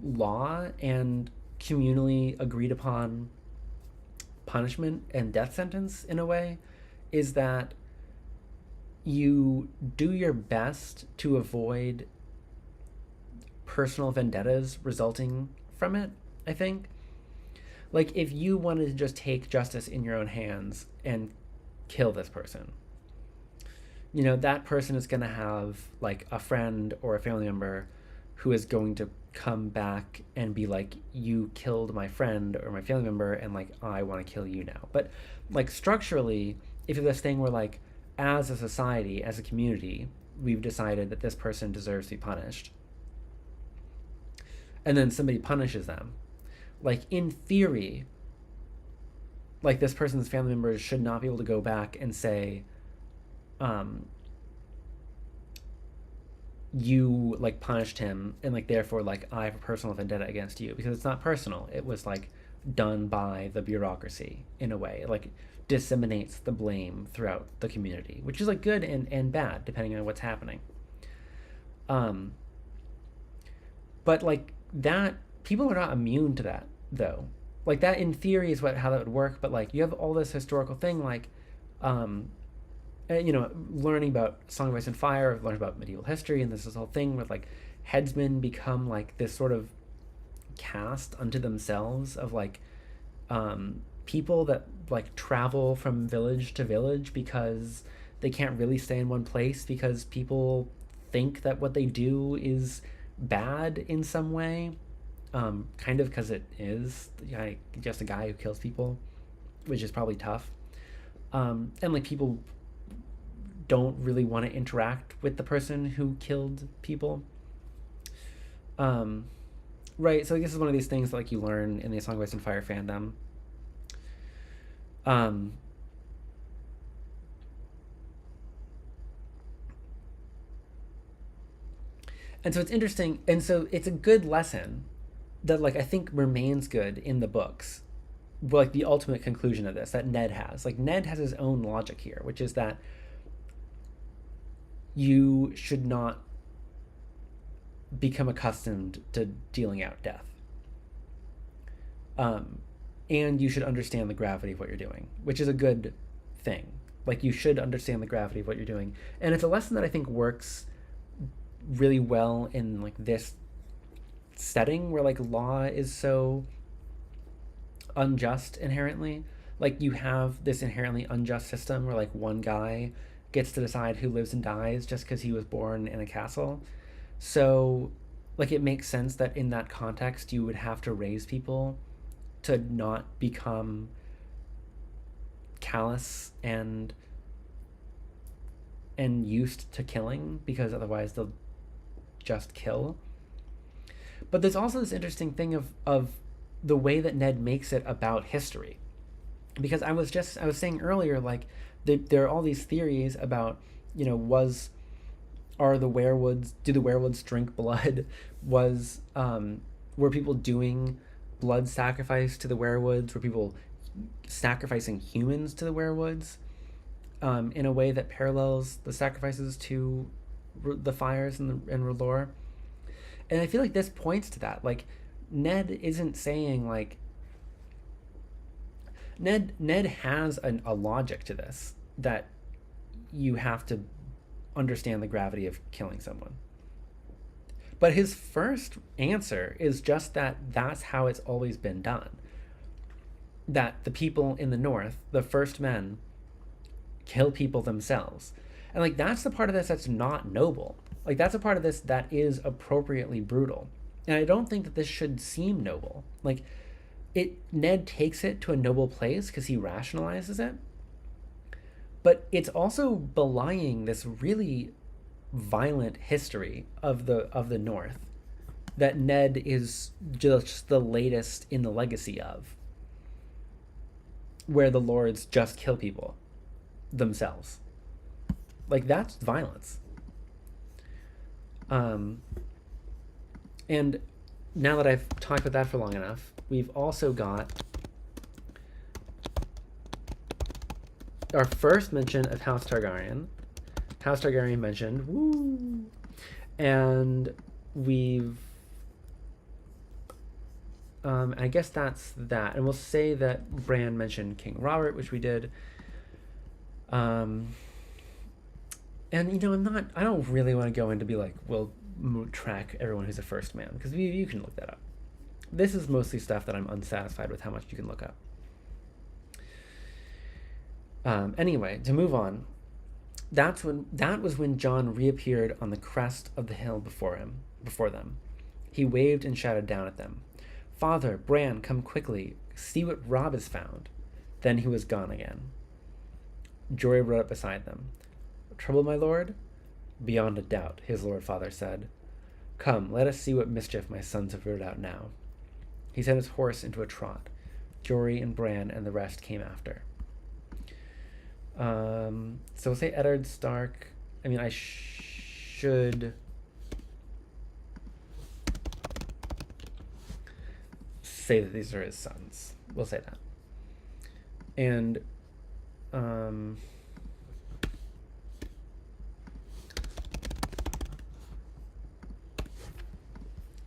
law and communally agreed upon punishment and death sentence, in a way, is that you do your best to avoid personal vendettas resulting from it, I think. Like, if you wanted to just take justice in your own hands and kill this person, you know, that person is going to have, like, a friend or a family member who is going to come back and be like, you killed my friend or my family member, and, like, I want to kill you now. But, like, structurally, if you have this thing where, like, as a society, as a community, we've decided that this person deserves to be punished, and then somebody punishes them, like, in theory, like, this person's family members should not be able to go back and say, you, like, punished him, and, like, therefore, like, I have a personal vendetta against you, because it's not personal. It was, like, done by the bureaucracy, in a way. It, like, disseminates the blame throughout the community, which is, like, good and bad, depending on what's happening. But, like, that, people are not immune to that, though. Like, that, in theory, is how that would work, but, like, you have all this historical thing, like, you know, learning about Song of Ice and Fire, learning about medieval history, and this whole thing with, like, headsmen become, like, this sort of caste unto themselves of, like, people that, like, travel from village to village because they can't really stay in one place because people think that what they do is bad in some way, kind of because it is, like, just a guy who kills people, which is probably tough, and, like, people don't really want to interact with the person who killed people, right? So, like, this is one of these things that, like, you learn in the Song of Ice and Fire fandom. And so it's interesting, and so it's a good lesson that, like, I think remains good in the books, like, the ultimate conclusion of this that Ned has. Like, Ned has his own logic here, which is that you should not become accustomed to dealing out death. And you should understand the gravity of what you're doing, which is a good thing. Like, you should understand the gravity of what you're doing. And it's a lesson that I think works really well in like this setting where like law is so unjust inherently. Like, you have this inherently unjust system where like one guy gets to decide who lives and dies just because he was born in a castle. So like, it makes sense that in that context you would have to raise people to not become callous and used to killing, because otherwise they'll just kill. But there's also this interesting thing of the way that Ned makes it about history. Because I was saying earlier, like, there are all these theories about, you know, do the werewolves drink blood? Were people doing blood sacrifice to the werewolves? Were people sacrificing humans to the werewolves in a way that parallels the sacrifices to the fires and R'hllor? And I feel like this points to that. Like, Ned isn't saying like Ned has a logic to this, that you have to understand the gravity of killing someone. But his first answer is just that that's how it's always been done. That the people in the north, the first men, kill people themselves. And like, that's the part of this that's not noble. Like, that's a part of this that is appropriately brutal. And I don't think that this should seem noble. Like, Ned takes it to a noble place because he rationalizes it. But it's also belying this really violent history of the North that Ned is just the latest in the legacy of, where the lords just kill people themselves. Like, that's violence. And now that I've talked about that for long enough, we've also got our first mention of House Targaryen. House Targaryen mentioned, woo! And we've, I guess that's that. And we'll say that Bran mentioned King Robert, which we did. And, you know, I don't really want to go into be like, well, track everyone who's a first man, because you can look that up. This is mostly stuff that I'm unsatisfied with how much you can look up. Anyway, to move on, that was when Jon reappeared on the crest of the hill before them. He waved and shouted down at them, "Father, Bran, come quickly, see what Robb has found." Then he was gone again. Jory rode up beside them. "Trouble, my lord?" "Beyond a doubt," his lord father said. "Come, let us see what mischief my sons have rooted out now." He set his horse into a trot. Jory and Bran and the rest came after. So we'll say Eddard Stark. I mean, I should say that these are his sons. We'll say that. And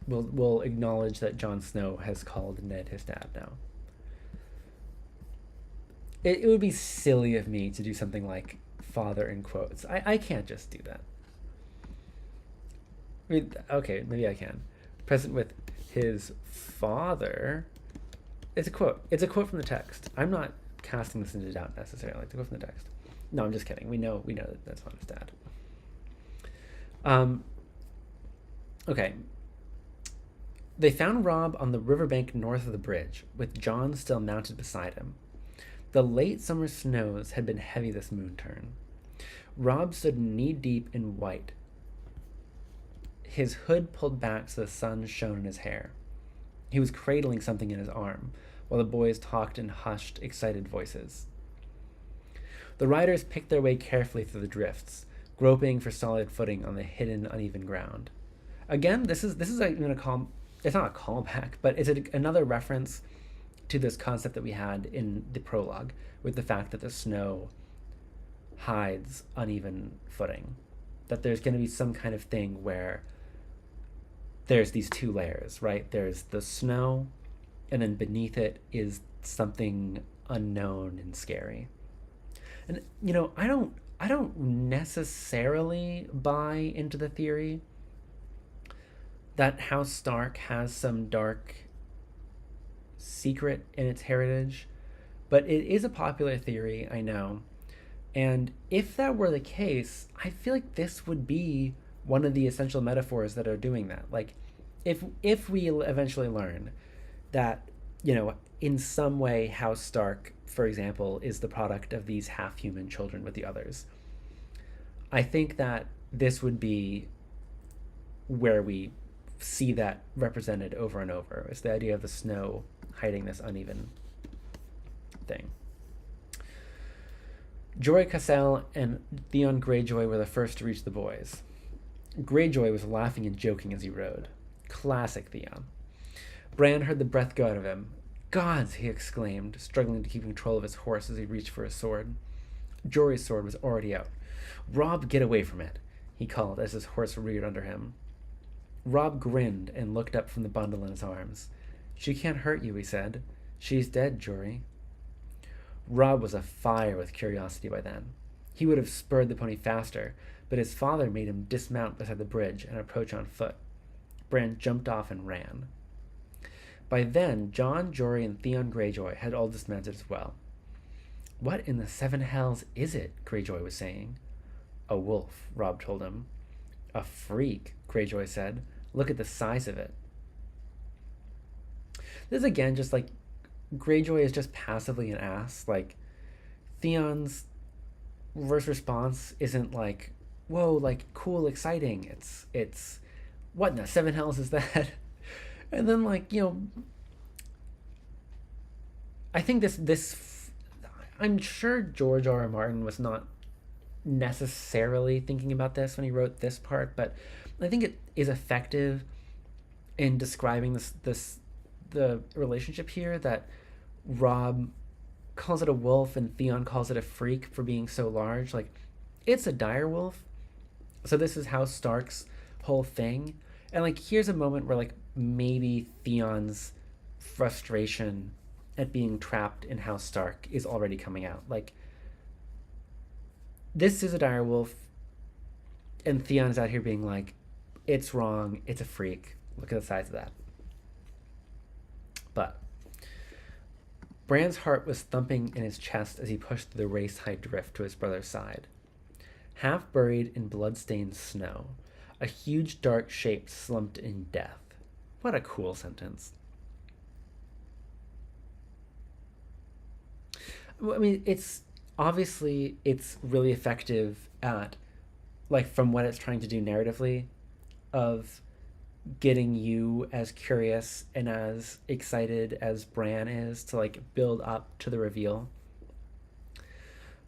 we'll acknowledge that Jon Snow has called Ned his dad now. It would be silly of me to do something like father in quotes. I can't just do that. I mean, okay, maybe I can. Present with his father. It's a quote. It's a quote from the text. I'm not casting this into doubt necessarily. It's a quote from the text. No, I'm just kidding. We know that that's not his dad. Okay. They found Robb on the riverbank north of the bridge, with Jon still mounted beside him. The late summer snows had been heavy this moon turn. Robb stood knee-deep in white, his hood pulled back so the sun shone in his hair. He was cradling something in his arm, while the boys talked in hushed, excited voices. The riders picked their way carefully through the drifts, groping for solid footing on the hidden, uneven ground. Again, this is even it's not a callback, but it's another reference to this concept that we had in the prologue, with the fact that the snow hides uneven footing. That there's going to be some kind of thing where there's these two layers, right? There's the snow, and then beneath it is something unknown and scary. And I don't necessarily buy into the theory that House Stark has some dark secret in its heritage, but it is a popular theory, I know. And if that were the case, I feel like this would be one of the essential metaphors that are doing that. Like, if we eventually learn that, in some way, House Stark, for example, is the product of these half-human children with the others, I think that this would be where we see that represented over and over. It's the idea of the snow hiding this uneven thing. Jorah Cassell and Theon Greyjoy were the first to reach the boys. Greyjoy was laughing and joking as he rode. Classic Theon. Bran heard the breath go out of him. Gods, he exclaimed, struggling to keep control of his horse as he reached for his sword. Jory's sword was already out. Robb, get away from it, he called as his horse reared under him. Robb grinned and looked up from the bundle in his arms. She can't hurt you, he said. She's dead, Jory. Robb was afire with curiosity by then. He would have spurred the pony faster, but his father made him dismount beside the bridge and approach on foot. Bran jumped off and ran. By then, Jon, Jory, and Theon Greyjoy had all dismounted as well. What in the seven hells is it? Greyjoy was saying. A wolf, Robb told him. A freak, Greyjoy said. Look at the size of it. This is again just like Greyjoy is just passively an ass. Like, Theon's reverse response isn't like, whoa, like, cool, exciting. It's what in the seven hells is that? And then, like, I think this I'm sure George R. R. Martin was not necessarily thinking about this when he wrote this part, but I think it is effective in describing the relationship here, that Robb calls it a wolf and Theon calls it a freak for being so large. Like, it's a dire wolf. So this is House Stark's whole thing. And, like, here's a moment where, like, maybe Theon's frustration at being trapped in House Stark is already coming out. Like, this is a dire wolf, and Theon's out here being like, it's wrong, it's a freak. Look at the size of that. But Bran's heart was thumping in his chest as he pushed through the waist-high drift to his brother's side. Half buried in blood-stained snow, a huge dark shape slumped in death. What a cool sentence. I mean, it's really effective at, like, from what it's trying to do narratively, of getting you as curious and as excited as Bran is to, like, build up to the reveal.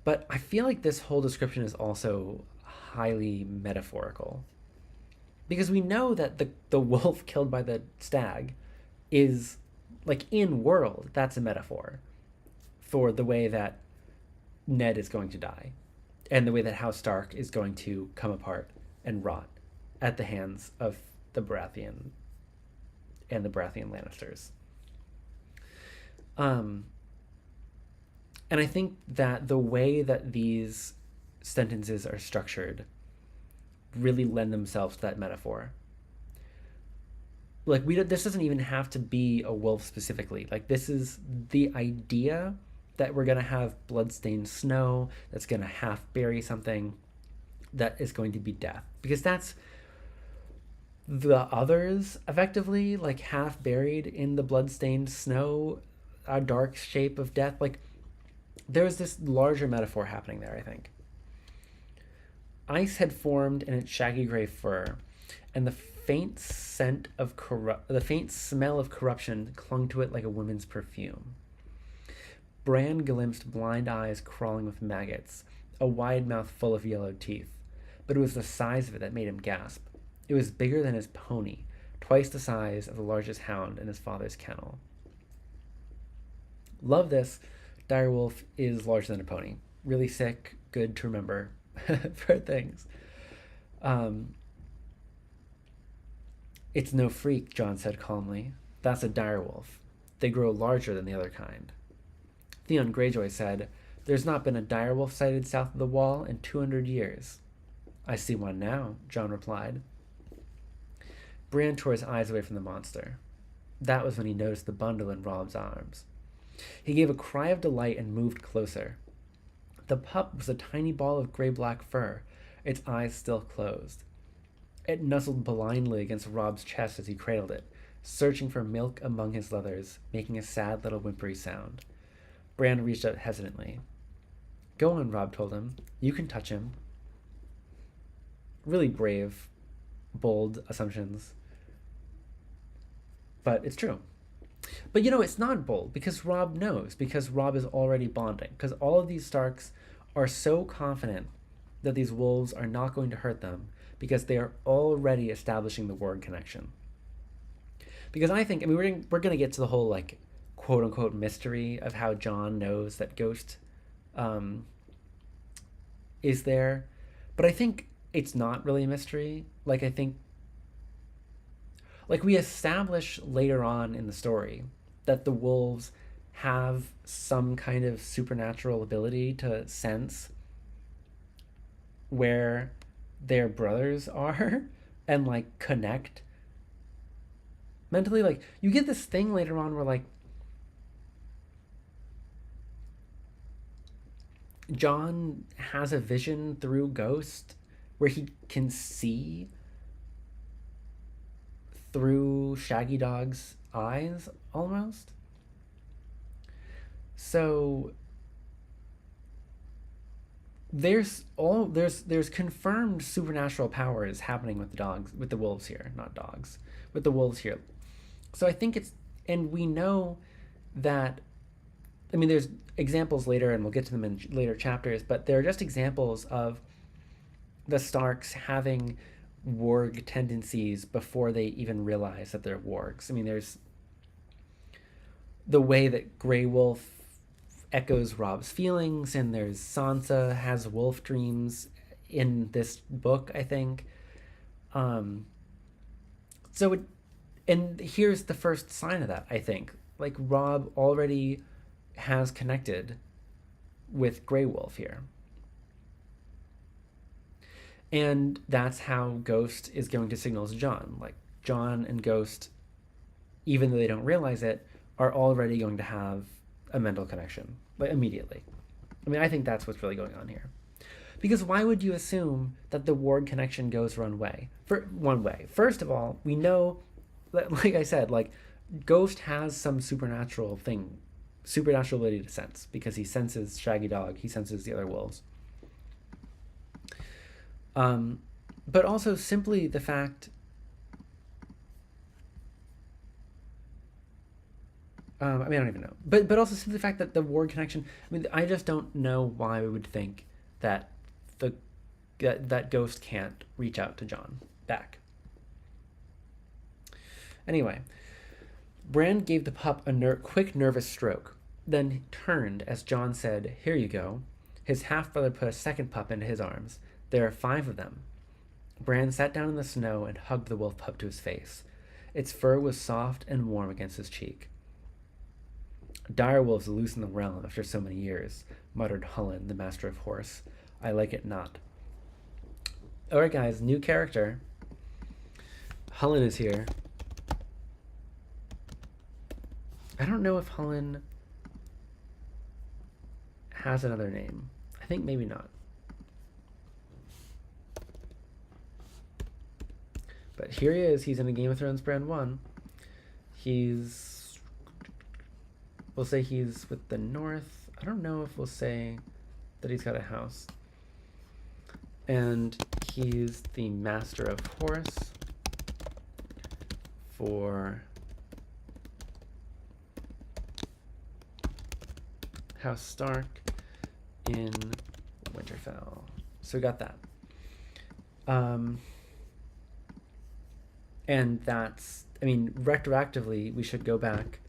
But I feel like this whole description is also highly metaphorical, because we know that the wolf killed by the stag is, like, in world, that's a metaphor for the way that Ned is going to die and the way that House Stark is going to come apart and rot at the hands of the Baratheon and the Baratheon Lannisters. And I think that the way that these sentences are structured really lend themselves to that metaphor. Like, this doesn't even have to be a wolf specifically. Like, this is the idea that we're going to have blood-stained snow that's going to half bury something that is going to be death. Because that's the others, effectively, like, half buried in the blood-stained snow, a dark shape of death. Like, there's this larger metaphor happening there, I think. Ice had formed in its shaggy gray fur, and the faint smell of corruption clung to it like a woman's perfume. Bran glimpsed blind eyes crawling with maggots, a wide mouth full of yellowed teeth, but it was the size of it that made him gasp. It was bigger than his pony, twice the size of the largest hound in his father's kennel. Love this. Direwolf is larger than a pony. Really sick, good to remember for things. It's no freak, Jon said calmly. That's a direwolf. They grow larger than the other kind. Theon Greyjoy said, There's not been a direwolf sighted south of the wall in 200 years. I see one now, John replied. Bran tore his eyes away from the monster. That was when he noticed the bundle in Rob's arms. He gave a cry of delight and moved closer. The pup was a tiny ball of gray-black fur, its eyes still closed. It nuzzled blindly against Rob's chest as he cradled it, searching for milk among his leathers, making a sad little whimpery sound. Bran reached out hesitantly. Go on, Rob told him. You can touch him. Really brave, bold assumptions. But it's true. But it's not bold because Rob knows, because Rob is already bonding, because all of these Starks are so confident that these wolves are not going to hurt them because they are already establishing the word connection. Because I think, we're going to get to the whole, like, quote unquote mystery of how Jon knows that Ghost is there. But I think it's not really a mystery. Like, I think, like, we establish later on in the story that the wolves have some kind of supernatural ability to sense where their brothers are and, like, connect mentally. Like, you get this thing later on where, like, Jon has a vision through Ghost where he can see through Shaggy Dog's eyes, almost. So there's confirmed supernatural powers happening with the wolves here, not dogs, with the wolves here. So I think and we know that, there's examples later, and we'll get to them in later chapters, but they're just examples of the Starks having warg tendencies before they even realize that they're wargs. There's the way that Grey Wolf echoes Rob's feelings, and there's Sansa has wolf dreams in this book, I think. And here's the first sign of that, I think. Like, Rob already has connected with Grey Wolf here. And that's how Ghost is going to signal to Jon. Like, Jon and Ghost, even though they don't realize it, are already going to have a mental connection, like, immediately. I think that's what's really going on here. Because why would you assume that the ward connection goes one way? First of all, we know that, like I said, like, Ghost has some supernatural ability to sense, because he senses Shaggy Dog, he senses the other wolves. But also simply the fact, I don't even know, but also simply the fact that the ward connection, I just don't know why we would think that that Ghost can't reach out to Jon back. Anyway, Bran gave the pup a quick nervous stroke, then turned as Jon said, "Here you go." His half-brother put a second pup into his arms. There are 5 of them. Bran sat down in the snow and hugged the wolf pup to his face. Its fur was soft and warm against his cheek. "Direwolves loose in the realm after so many years," muttered Hullen, the master of horse. "I like it not." Alright guys, new character. Hullen is here. I don't know if Hullen has another name. I think maybe not. But here he is. He's in a Game of Thrones Brand 1. We'll say he's with the North. I don't know if we'll say that he's got a house. And he's the master of horse for House Stark in Winterfell. So we got that. And that's, retroactively, we should go back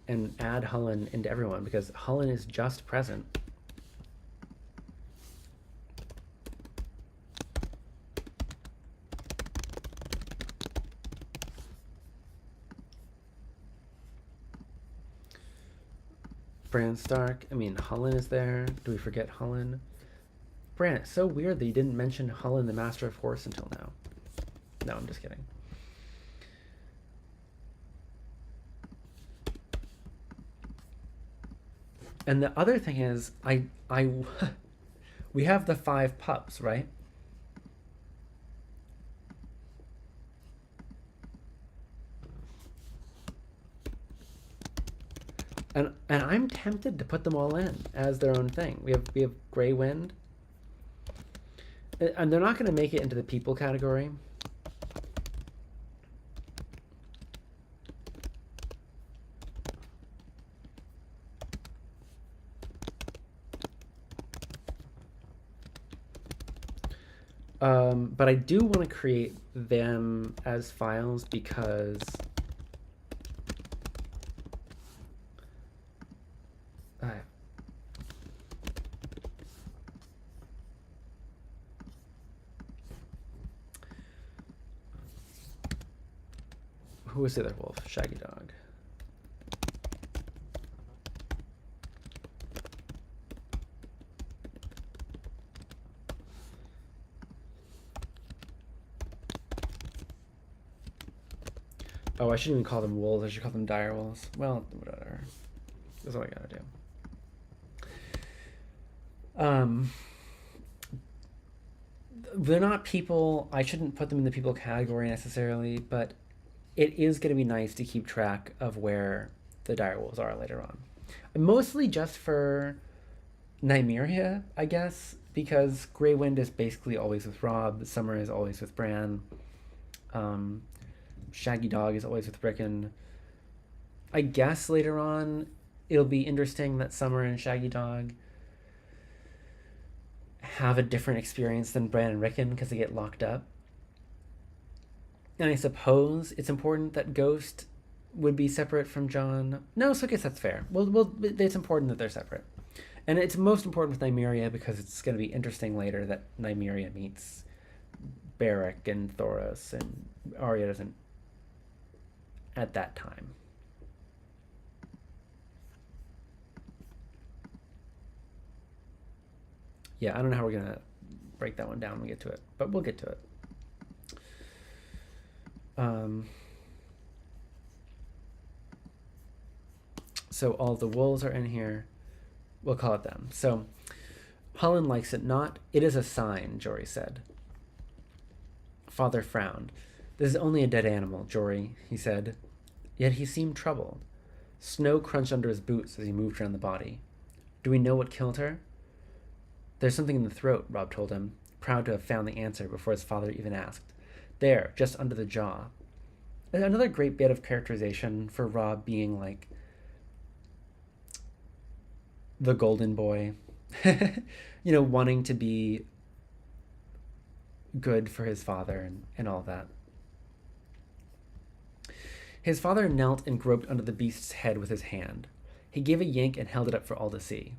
and add Hullen into everyone, because Hullen is just present. Bran Stark. I mean, Hullen is there. Do we forget Hullen? Bran, it's so weird that you didn't mention Hullen, the Master of Horse, until now. No, I'm just kidding. And the other thing is, we have the 5 pups, right? And I'm tempted to put them all in as their own thing. We have Grey Wind, and they're not going to make it into the people category. But I do want to create them as files because who was the other wolf? Shaggy Dog. Oh, I shouldn't even call them wolves. I should call them dire wolves. Well, whatever. That's what I gotta do. They're not people. I shouldn't put them in the people category necessarily, but it is going to be nice to keep track of where the direwolves are later on. Mostly just for Nymeria, I guess, because Grey Wind is basically always with Robb. Summer is always with Bran. Shaggy Dog is always with Rickon. I guess later on it'll be interesting that Summer and Shaggy Dog have a different experience than Bran and Rickon because they get locked up. And I suppose it's important that Ghost would be separate from Jon. No, so I guess that's fair. Well, it's important that they're separate. And it's most important with Nymeria because it's going to be interesting later that Nymeria meets Beric and Thoros, and Arya doesn't at that time. Yeah, I don't know how we're going to break that one down when we get to it, but we'll get to it. So all the wolves are in here. We'll call it them. So Hullen likes it not. It is a sign, Jory said. Father frowned. This is only a dead animal, Jory, he said. Yet he seemed troubled. Snow crunched under his boots as he moved around the body. Do we know what killed her? There's something in the throat, Robb told him, proud to have found the answer before his father even asked. There, just under the jaw. Another great bit of characterization for Robb being like the golden boy, you know, wanting to be good for his father and all that. His father knelt and groped under the beast's head with his hand. He gave a yank and held it up for all to see.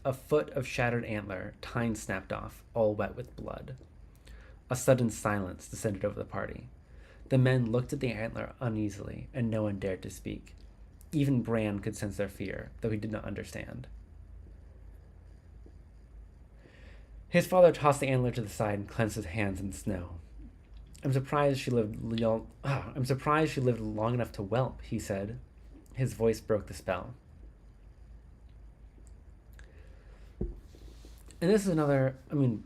A foot of shattered antler, tine snapped off, all wet with blood. A sudden silence descended over the party. The men looked at the antler uneasily, and no one dared to speak. Even Bran could sense their fear, though he did not understand. His father tossed the antler to the side and clenched his hands in the snow. I'm surprised she lived long enough to whelp, he said. His voice broke the spell. And this is another, I mean,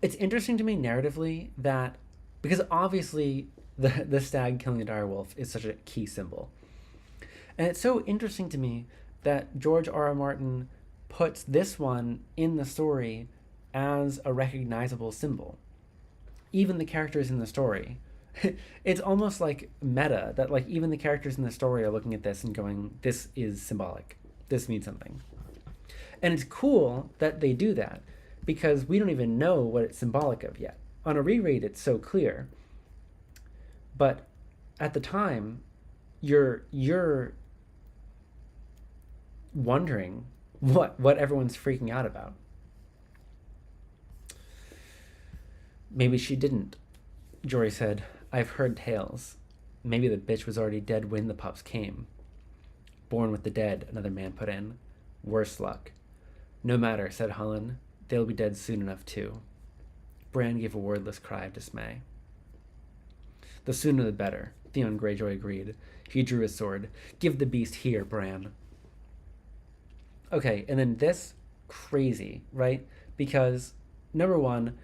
it's interesting to me narratively that, because obviously the stag killing the direwolf is such a key symbol. And it's so interesting to me that George R.R. Martin puts this one in the story as a recognizable symbol. Even the characters in the story. It's almost like meta, that like even the characters in the story are looking at this and going, this is symbolic. This means something. And it's cool that they do that, because we don't even know what it's symbolic of yet. On a reread, it's so clear. But at the time, you're wondering what everyone's freaking out about. Maybe she didn't, Jory said. I've heard tales. Maybe the bitch was already dead when the pups came. Born with the dead, another man put in. Worse luck. No matter, said Hullen. They'll be dead soon enough, too. Bran gave a wordless cry of dismay. The sooner the better, Theon Greyjoy agreed. He drew his sword. Give the beast here, Bran. Okay, and then this, crazy, right? Because, number one,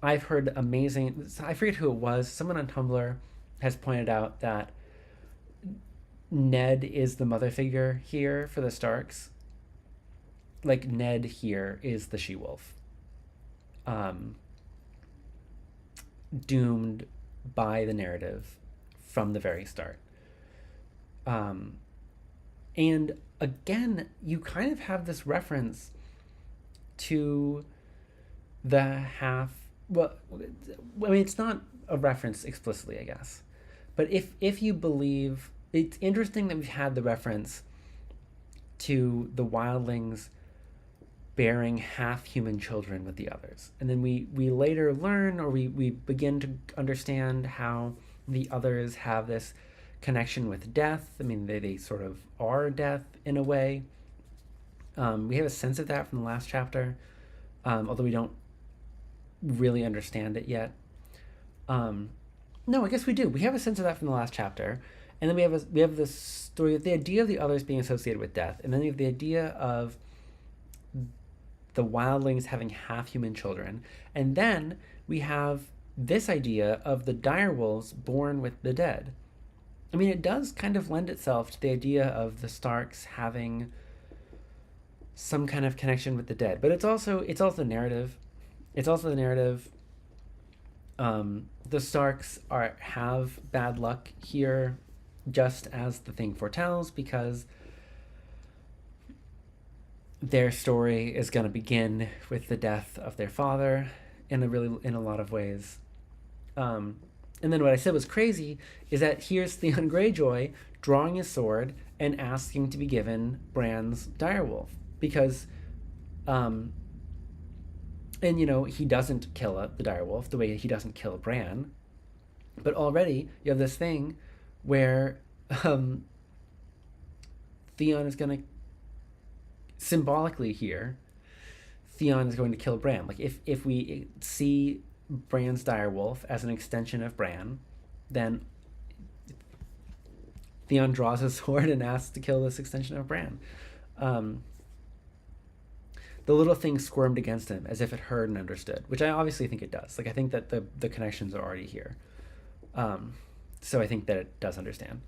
I've heard amazing... I forget who it was. Someone on Tumblr has pointed out that Ned is the mother figure here for the Starks. Like, Ned here is the she-wolf. Doomed by the narrative from the very start. And again, you kind of have this reference to the half... Well, I mean, it's not a reference explicitly, I guess. But if you believe... It's interesting that we've had the reference to the wildlings bearing half-human children with the others. And then we later learn, or we begin to understand how the others have this connection with death. I mean, they sort of are death in a way. We have a sense of that from the last chapter, although we don't really understand it yet. No, I guess we do. We have a sense of that from the last chapter. And then we have this story, the idea of the others being associated with death. And then we have the idea of the wildlings having half-human children. And then we have this idea of the direwolves born with the dead. I mean, it does kind of lend itself to the idea of the Starks having some kind of connection with the dead. But it's also narrative. It's also the narrative. The Starks have bad luck here, just as the thing foretells, because their story is going to begin with the death of their father in a lot of ways. And then what I said was crazy is that here's Theon Greyjoy drawing his sword and asking to be given Bran's direwolf, because and he doesn't kill the direwolf the way he doesn't kill Bran, but already you have this thing where Theon is going to symbolically here, Theon is going to kill Bran. Like, if we see Bran's direwolf as an extension of Bran, then Theon draws his sword and asks to kill this extension of Bran. The little thing squirmed against him as if it heard and understood, which I obviously think it does. Like, I think that the connections are already here. So I think that it does understand.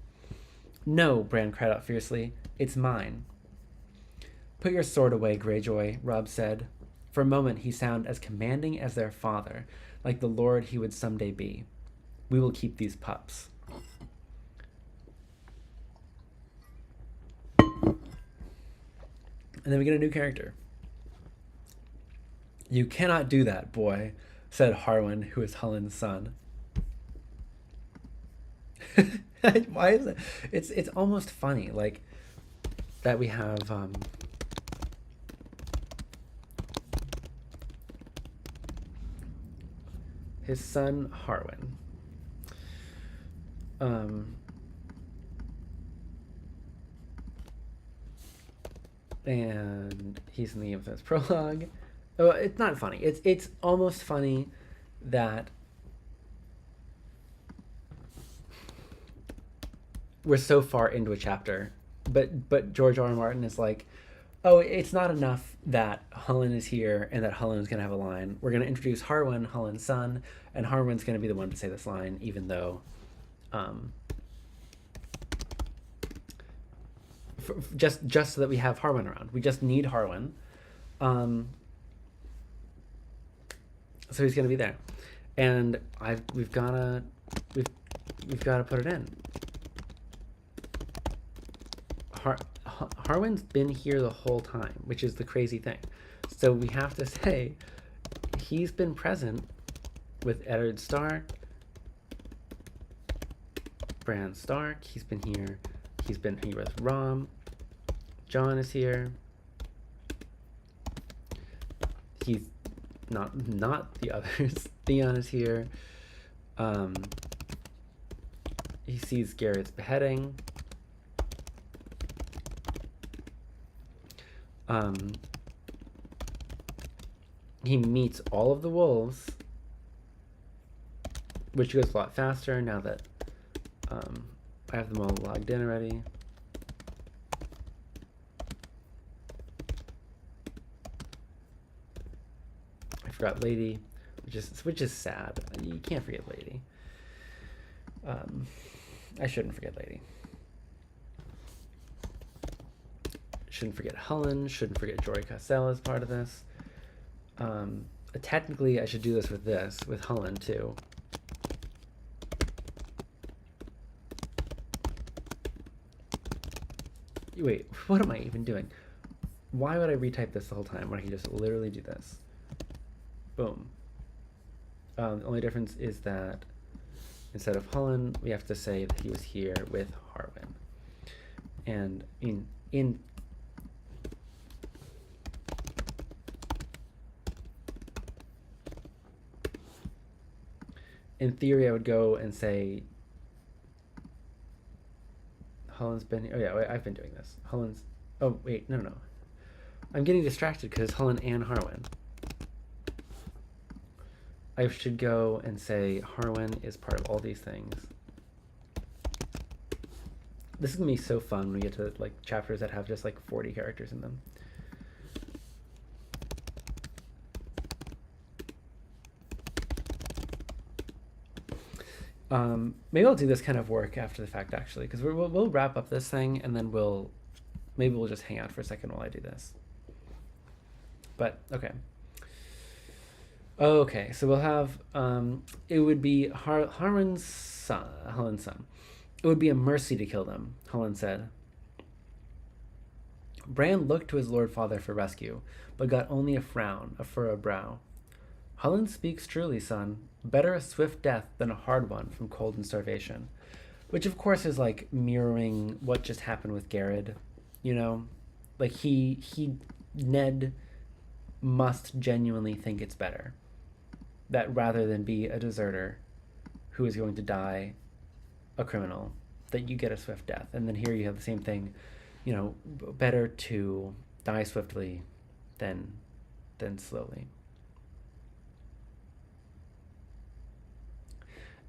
No, Bran cried out fiercely. It's mine. Put your sword away, Greyjoy, Robb said. For a moment he sounded as commanding as their father, like the lord he would someday be. We will keep these pups. And then we get a new character. You cannot do that, boy, said Harwin, who is Hullen's son. Why is it? It's almost funny, like, that we have his son Harwin. And he's in the infamous prologue. Oh, it's not funny. It's almost funny that we're so far into a chapter, but George R. R. Martin is like, oh, it's not enough that Hullen is here and that Hullen is going to have a line. We're going to introduce Harwin, Hullen's son, and Harwin's going to be the one to say this line, even though just so that we have Harwin around. We just need Harwin. So he's going to be there. And we've got to put it in. Harwin's been here the whole time, which is the crazy thing. So we have to say he's been present with Eddard Stark, Bran Stark. He's been here. He's been here with Rom. Jon is here. He's not the others. Theon is here. He sees Garrett's beheading. He meets all of the wolves, which goes a lot faster now that I have them all logged in already. I forgot Lady, which is sad. You can't forget Lady. I shouldn't forget Lady. Shouldn't forget Hullen. Shouldn't forget Jory Cassell as part of this. Technically, I should do this with Hullen too. Wait, what am I even doing? Why would I retype this the whole time when I can just literally do this? Boom. The only difference is that instead of Hullen, we have to say that he was here with Harwin. And in theory, I would go and say Hullen's been here. Oh yeah, I've been doing this. Hullen's. Oh wait, no. I'm getting distracted because it's Hullen and Harwin. I should go and say Harwin is part of all these things. This is gonna be so fun when we get to like chapters that have just like 40 characters in them. Maybe I'll do this kind of work after the fact, actually, because we'll wrap up this thing and then maybe we'll just hang out for a second while I do this. But okay. Okay, so we'll have it would be Hullen's son. It would be a mercy to kill them, Hullen said. Bran looked to his lord father for rescue, but got only a frown, a furrowed brow. Hullen speaks truly, son. Better a swift death than a hard one from cold and starvation. Which, of course, is, like, mirroring what just happened with Garrett, you know? Like, Ned must genuinely think it's better. That rather than be a deserter who is going to die a criminal, that you get a swift death. And then here you have the same thing, you know, better to die swiftly than slowly.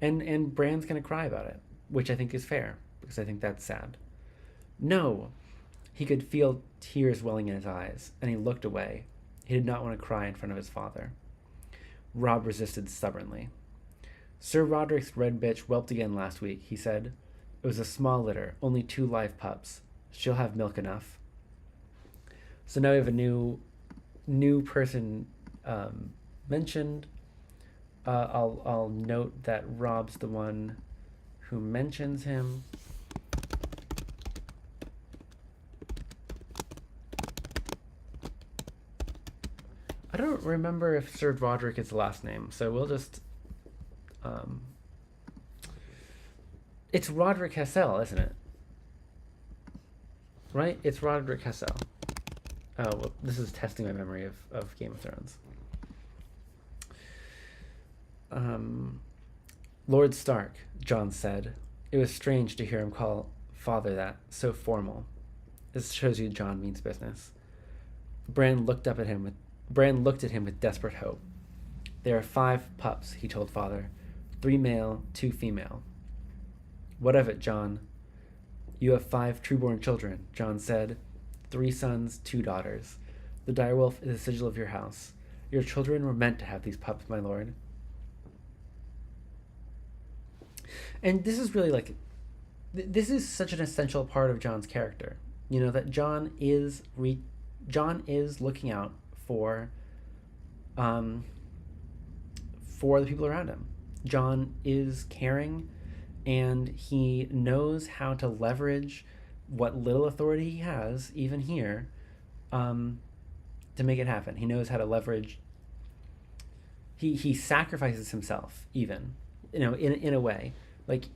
And Bran's going to cry about it, which I think is fair, because I think that's sad. No, he could feel tears welling in his eyes, and he looked away. He did not want to cry in front of his father. Robb resisted stubbornly. Sir Roderick's red bitch whelped again last week, he said. It was a small litter, only 2 live pups. She'll have milk enough. So now we have a new person mentioned. I'll note that Robb's the one who mentions him. I don't remember if Sir Roderick is the last name, so we'll just... it's Roderick Cassell, isn't it? Right? It's Roderick Cassell. Oh, well, this is testing my memory of Game of Thrones. Lord Stark, Jon said. It was strange to hear him call father that, so formal. This shows you Jon means business. Bran looked at him with desperate hope. There are 5 pups, he told father. 3 male, 2 female. What of it, Jon? You have 5 trueborn children, Jon said. 3 sons, 2 daughters. The direwolf is a sigil of your house. Your children were meant to have these pups, my lord. And this is really like, this is such an essential part of Jon's character. You know, that Jon is looking out for the people around him. Jon is caring, and he knows how to leverage what little authority he has, even here, to make it happen. He knows how to leverage. He sacrifices himself, even, you know, in a way. Like,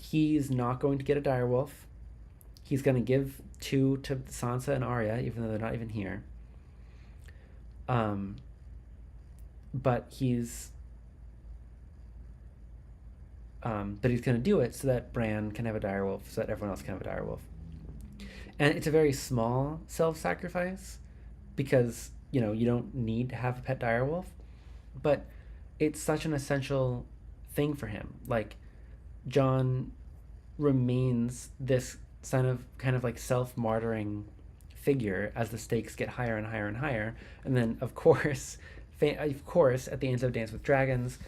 he's not going to get a direwolf. He's going to give 2 to Sansa and Arya, even though they're not even here. But he's But he's going to do it so that Bran can have a direwolf, so that everyone else can have a direwolf. And it's a very small self-sacrifice because, you don't need to have a pet direwolf, but it's such an essential thing for him. Like, Jon remains this kind of like self-martyring figure as the stakes get higher and higher and higher. And then, of course, at the end of Dance with Dragons,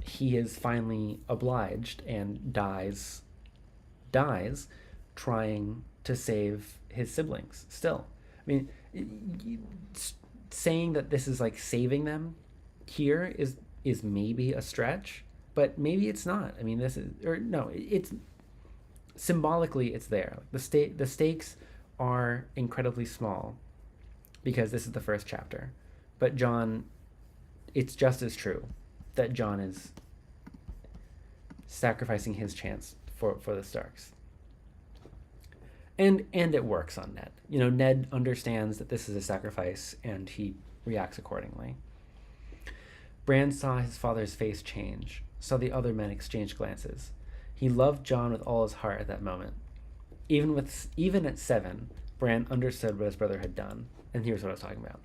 he is finally obliged and dies trying to save his siblings still. I mean, saying that this is like saving them here is maybe a stretch, but maybe it's not. I mean, it's symbolically it's there. The stakes are incredibly small because this is the first chapter. But Jon, it's just as true that Jon is sacrificing his chance for the Starks. And it works on Ned. Ned understands that this is a sacrifice, and he reacts accordingly. Bran saw his father's face change, saw the other men exchange glances. He loved Jon with all his heart at that moment. Even at 7, Bran understood what his brother had done, and here's what I was talking about.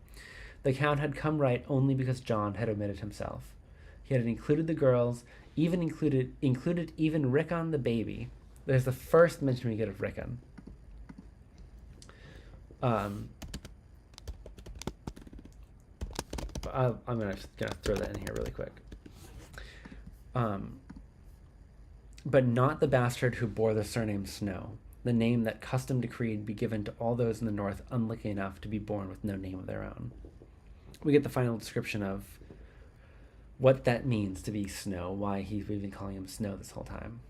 The Count had come right only because Jon had omitted himself. He had included the girls, even included even Rickon the baby. There's the first mention we get of Rickon. I'm gonna throw that in here really quick. But not the bastard who bore the surname Snow, the name that custom decreed be given to all those in the north unlucky enough to be born with no name of their own. We get the final description of what that means to be Snow, why we've been calling him Snow this whole time.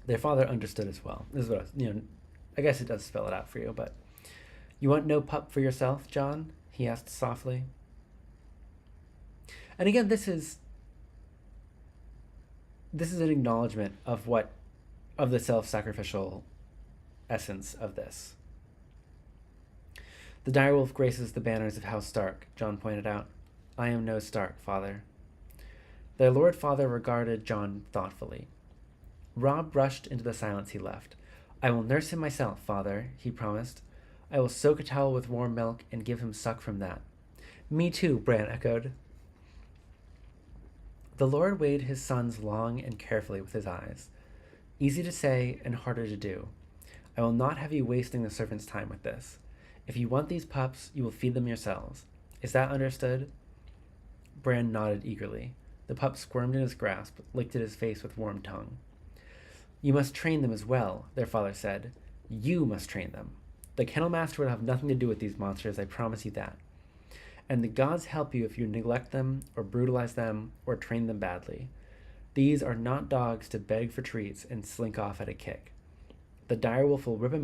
Their father understood as well. This is what I guess it does spell it out for you, but you want no pup for yourself, Jon? He asked softly. And again, this is an acknowledgement of the self-sacrificial essence of this. The direwolf graces the banners of House Stark, Jon pointed out. I am no Stark, father. Their Lord Father regarded Jon thoughtfully. Robb rushed into the silence he left. I will nurse him myself, father, he promised. I will soak a towel with warm milk and give him suck from that. Me too, Bran echoed. The Lord weighed his sons long and carefully with his eyes. Easy to say and harder to do. I will not have you wasting the servants' time with this. If you want these pups, you will feed them yourselves. Is that understood? Bran nodded eagerly. The pup squirmed in his grasp, licked at his face with warm tongue. You must train them as well, their father said. You must train them. The kennel master will have nothing to do with these monsters, I promise you that. And the gods help you if you neglect them, or brutalize them, or train them badly. These are not dogs to beg for treats and slink off at a kick. A direwolf will rip a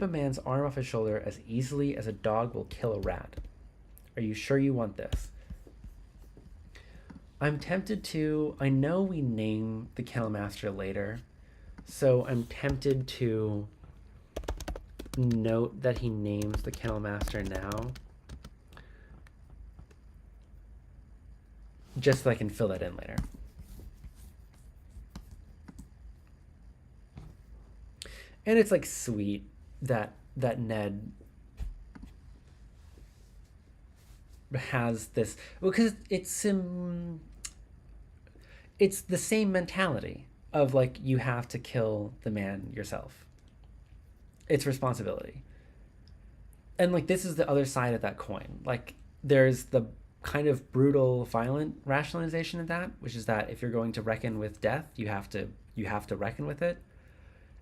man's arm off his shoulder as easily as a dog will kill a rat. Are you sure you want this? I'm tempted to. I know we name the kennel master later, so I'm tempted to note that he names the kennel master now, just so I can fill that in later. And it's like sweet that Ned has this, because it's the same mentality of like, you have to kill the man yourself. It's responsibility. And like, this is the other side of that coin. Like, there's the kind of brutal, violent rationalization of that, which is that if you're going to reckon with death, you have to reckon with it.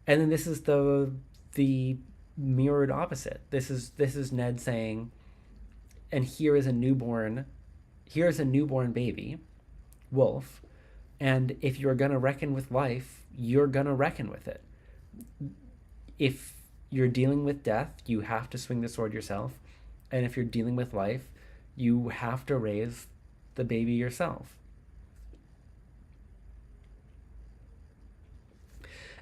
And then this is the mirrored opposite. This is Ned saying, and here is a newborn baby, wolf, and if you're gonna reckon with life, you're gonna reckon with it. If you're dealing with death, you have to swing the sword yourself, and if you're dealing with life, you have to raise the baby yourself.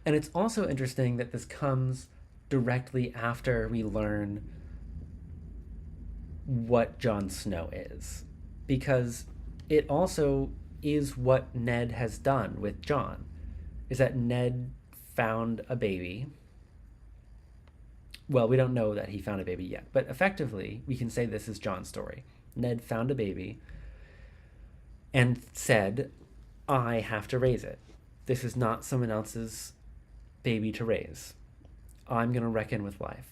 And it's also interesting that this comes directly after we learn what Jon Snow is. because it also is what Ned has done with John, is that Ned found a baby. Well, we don't know that he found a baby yet, but effectively, we can say this is John's story. Ned found a baby and said, I have to raise it. This is not someone else's baby to raise. I'm going to reckon with life.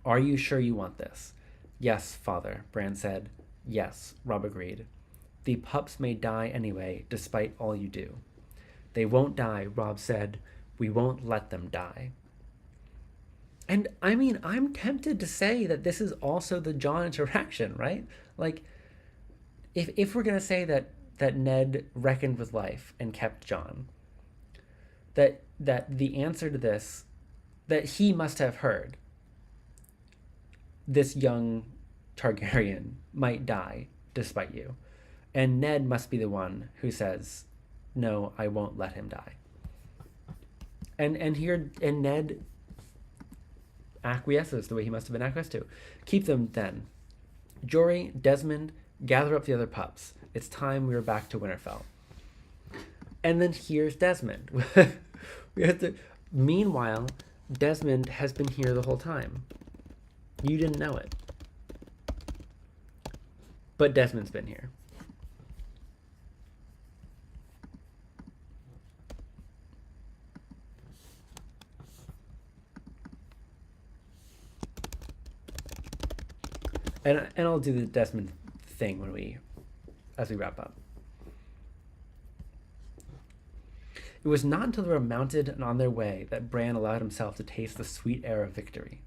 Are you sure you want this? Yes, father, Bran said. Yes, Robb agreed. The pups may die anyway, despite all you do. They won't die, Robb said. We won't let them die. And I mean, I'm tempted to say that this is also the Jon interaction, right? Like, if we're going to say that Ned reckoned with life and kept Jon, that the answer to this, that he must have heard, this young Targaryen might die despite you. And Ned must be the one who says, no, I won't let him die. And Ned acquiesces the way he must have been acquiesced to. Keep them then. Jory, Desmond, gather up the other pups. It's time we were back to Winterfell. And then here's Desmond. Meanwhile, Desmond has been here the whole time. You didn't know it. But Desmond's been here. And I'll do the Desmond thing as we wrap up. It was not until they were mounted and on their way that Bran allowed himself to taste the sweet air of victory.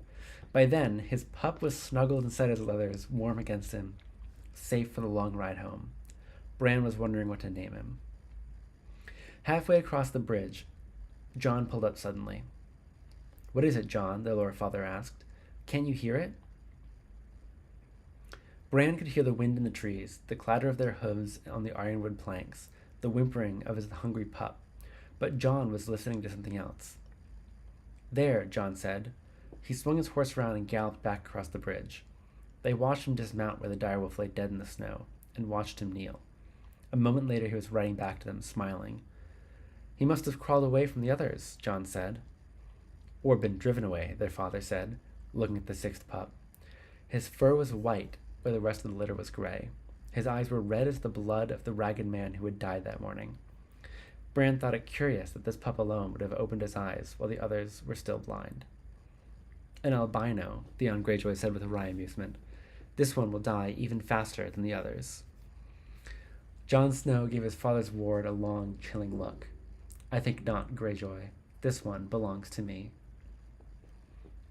By then, his pup was snuggled inside his leathers, warm against him, safe for the long ride home. Bran was wondering what to name him. Halfway across the bridge, Jon pulled up suddenly. What is it, Jon? Their Lord Father asked. Can't you hear it? Bran could hear the wind in the trees, the clatter of their hooves on the ironwood planks, the whimpering of his hungry pup, but Jon was listening to something else. There, Jon said. He swung his horse around and galloped back across the bridge. They watched him dismount where the direwolf lay dead in the snow, and watched him kneel. A moment later he was riding back to them, smiling. He must have crawled away from the others, Jon said. Or been driven away, their father said, looking at the sixth pup. His fur was white, where the rest of the litter was gray. His eyes were red as the blood of the ragged man who had died that morning. Bran thought it curious that this pup alone would have opened his eyes while the others were still blind. An albino, Theon Greyjoy said with a wry amusement. This one will die even faster than the others. Jon Snow gave his father's ward a long, chilling look. I think not, Greyjoy. This one belongs to me.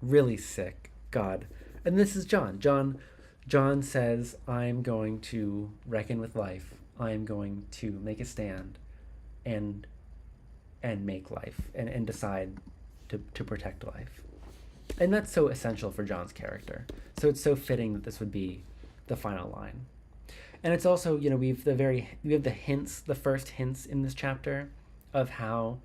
Really sick. God. And this is Jon. Jon says, I'm going to reckon with life. I'm going to make a stand and make life and decide to protect life. And that's so essential for Jon's character. So it's so fitting that this would be the final line. And it's also, we have the hints, the first hints in this chapter of how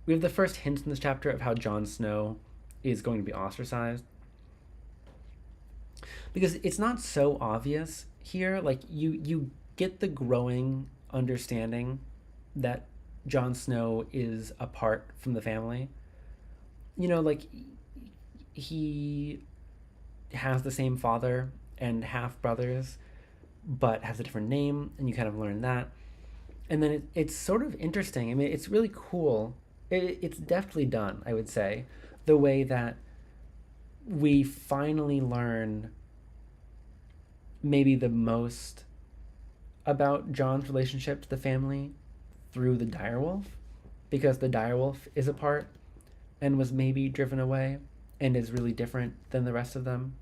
Jon Snow is going to be ostracized. Because it's not so obvious here. Like, you get the growing understanding that Jon Snow is apart from the family. He has the same father and half brothers, but has a different name, and you kind of learn that. And then it's sort of interesting. I mean, it's really cool. It's deftly done, I would say, the way that we finally learn maybe the most about Jon's relationship to the family through the direwolf, because the direwolf is apart and was maybe driven away and is really different than the rest of them.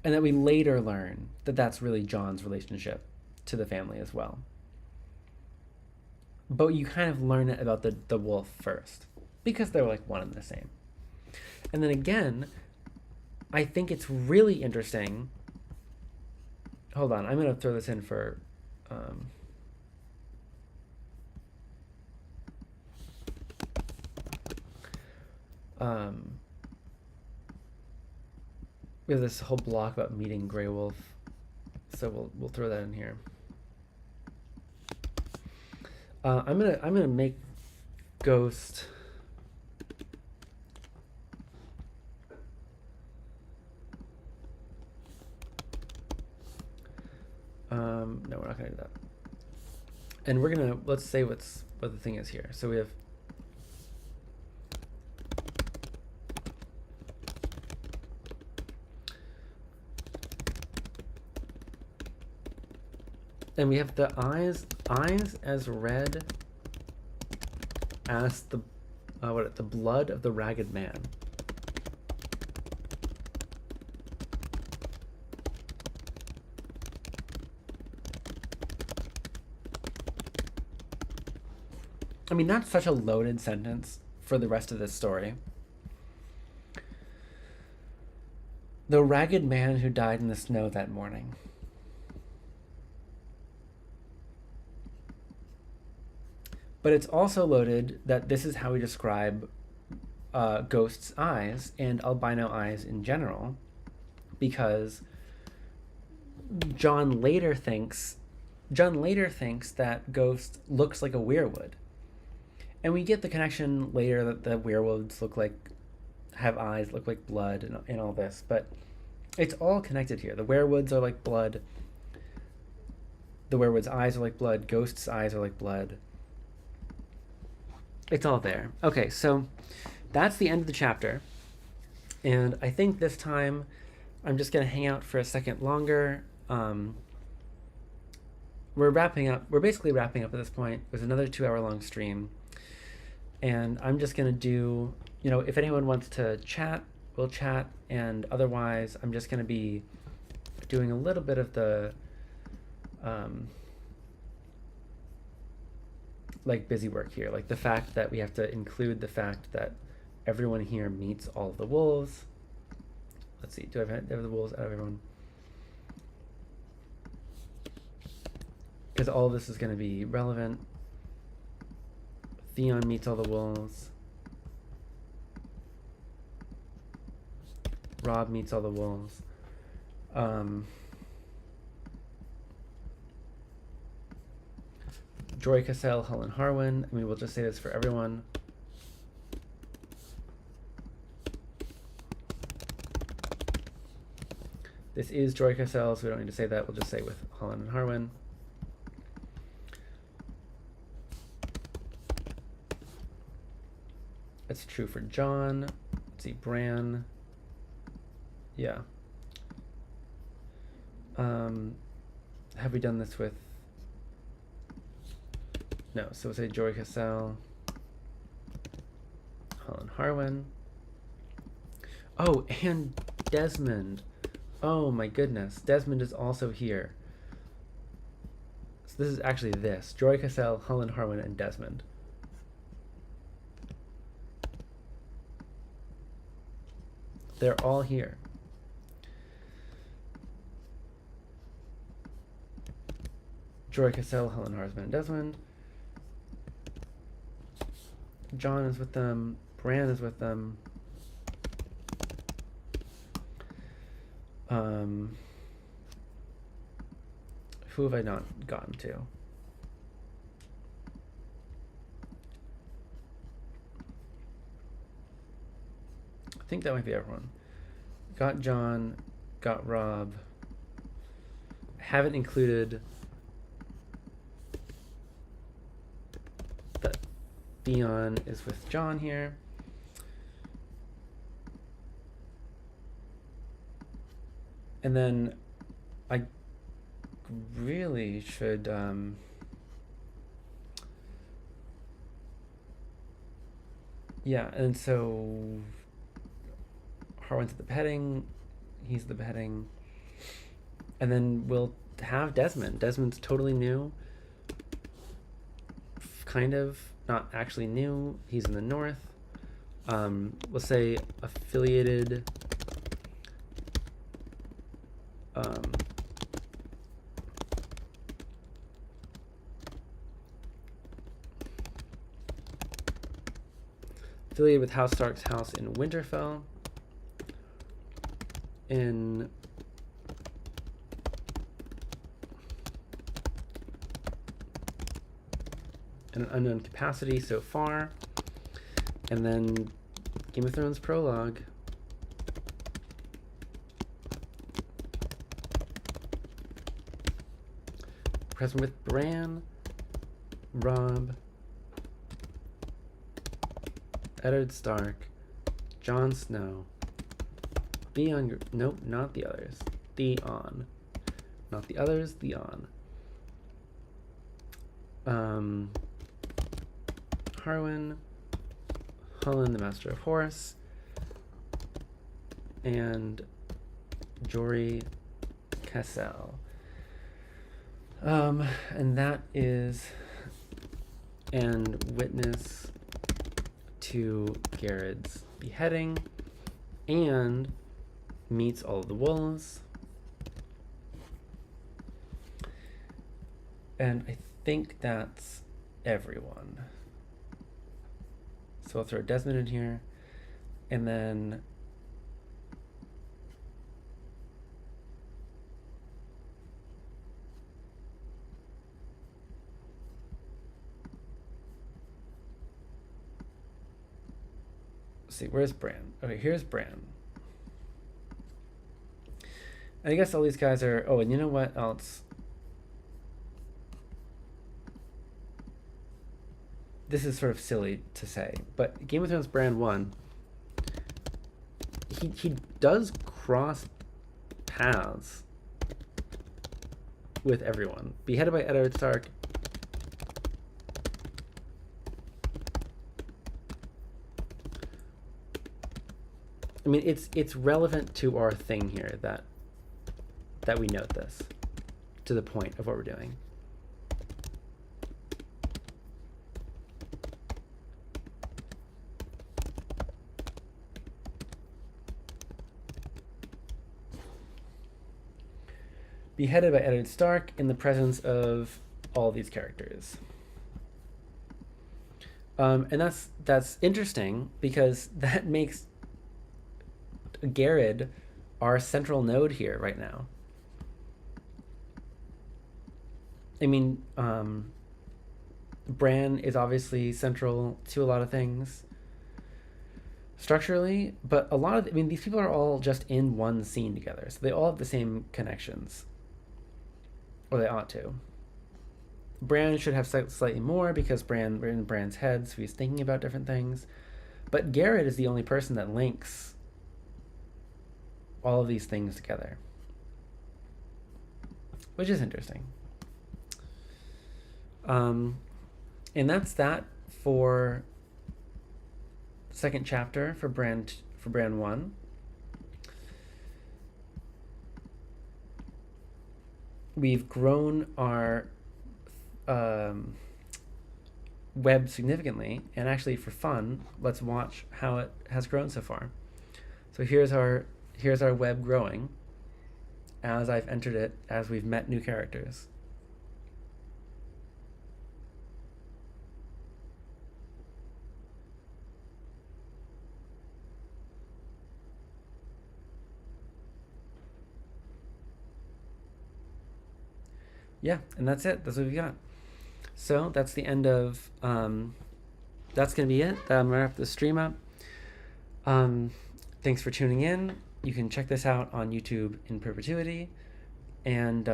And that we later learn that that's really Jon's relationship to the family as well. But you kind of learn it about the wolf first, because they're like one and the same. And then again, I think it's really interesting. Hold on, I'm going to throw this in for... we have this whole block about meeting Grey Wolf, so we'll throw that in here. I'm gonna make Ghost. No, we're not gonna do that. And we're gonna, let's say what the thing is here. So we have and we have the eyes as red as the the blood of the ragged man. I mean, that's such a loaded sentence for the rest of this story. The ragged man who died in the snow that morning. But it's also loaded that this is how we describe Ghost's eyes and albino eyes in general, because John later thinks that Ghost looks like a weirwood. And we get the connection later that the werewolves have eyes, look like blood, and all this. But it's all connected here. The werewolves are like blood. The werewolves' eyes are like blood. Ghost's eyes are like blood. It's all there. Okay, so that's the end of the chapter. And I think this time I'm just going to hang out for a second longer. We're wrapping up. We're basically wrapping up at this point. It was another 2-hour-long stream. And I'm just going to do, if anyone wants to chat, we'll chat. And otherwise, I'm just going to be doing a little bit of the, busy work here. Like the fact that we have to include the fact that everyone here meets all of the wolves. Let's see, do I have the wolves out of everyone? Because all of this is going to be relevant. Theon meets all the wolves. Rob meets all the wolves. Joy Cassell, Helen Harwin. I mean, we'll just say this for everyone. This is Joy Cassell, so we don't need to say that. We'll just say with Helen and Harwin. It's true for John. Let's see, Bran. Yeah. Have we done this with... No, so we'll say Joy Cassell. Helen Harwin. Oh, and Desmond. Oh my goodness. Desmond is also here. So this is actually this. Joy Cassell, Helen Harwin, and Desmond. They're all here. Joy Cassell, Helen Harwin, and Desmond. John is with them. Bran is with them. Who have I not gotten to? I think that might be everyone. Got John, got Rob. Haven't included that Theon is with John here. And then I really should yeah, and so Harwin's at the beheading, he's at the beheading, and then we'll have Desmond. Desmond's totally new, kind of, not actually new. He's in the north. We'll say affiliated affiliated with House Stark's house in Winterfell. in an unknown capacity so far, and then Game of Thrones prologue. Present with Bran, Robb, Eddard Stark, Jon Snow, Theon. Nope, not the others. Theon, not the others. Theon. Harwin, Hullen, the Master of Horse, and Jory Cassel. And that is and witness to Garrett's beheading and meets all of the wolves. And I think that's everyone. So I'll throw Desmond in here, and then let's see, where's Bran? Okay, here's Bran. And I guess all these guys are, oh, and you know what else? This is sort of silly to say, but Game of Thrones Bran I, he does cross paths with everyone. Beheaded by Eddard Stark. I mean, it's relevant to our thing here that we note this, to the point of what we're doing. Beheaded by Eddard Stark in the presence of all these characters. And that's interesting because that makes Garrett our central node here right now. I mean, Bran is obviously central to a lot of things structurally, but a lot of, I mean, these people are all just in one scene together, so they all have the same connections. Or they ought to. Bran should have slightly more because we're in Bran's head, so he's thinking about different things. But Garrett is the only person that links all of these things together, which is interesting. And that's that for the second chapter for Bran 1. We've grown our web significantly, and actually for fun, let's watch how it has grown so far. So here's our web growing as I've entered it, as we've met new characters. Yeah, and that's it. That's what we got. So that's the end of, that's going to be it. I'm going to wrap the stream up. Thanks for tuning in. You can check this out on YouTube in perpetuity. And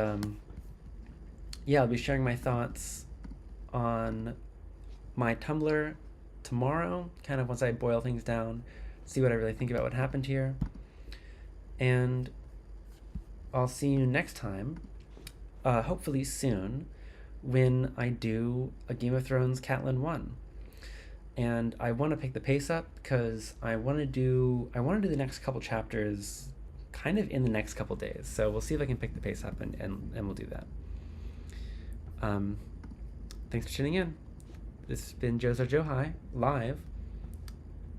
yeah, I'll be sharing my thoughts on my Tumblr tomorrow, kind of once I boil things down, see what I really think about what happened here. And I'll see you next time. Hopefully soon, when I do a Game of Thrones Catelyn 1. And I want to pick the pace up because I want to do the next couple chapters kind of in the next couple days. So we'll see if I can pick the pace up and we'll do that. Thanks for tuning in. This has been Jozor Johai live.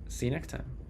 See you next time.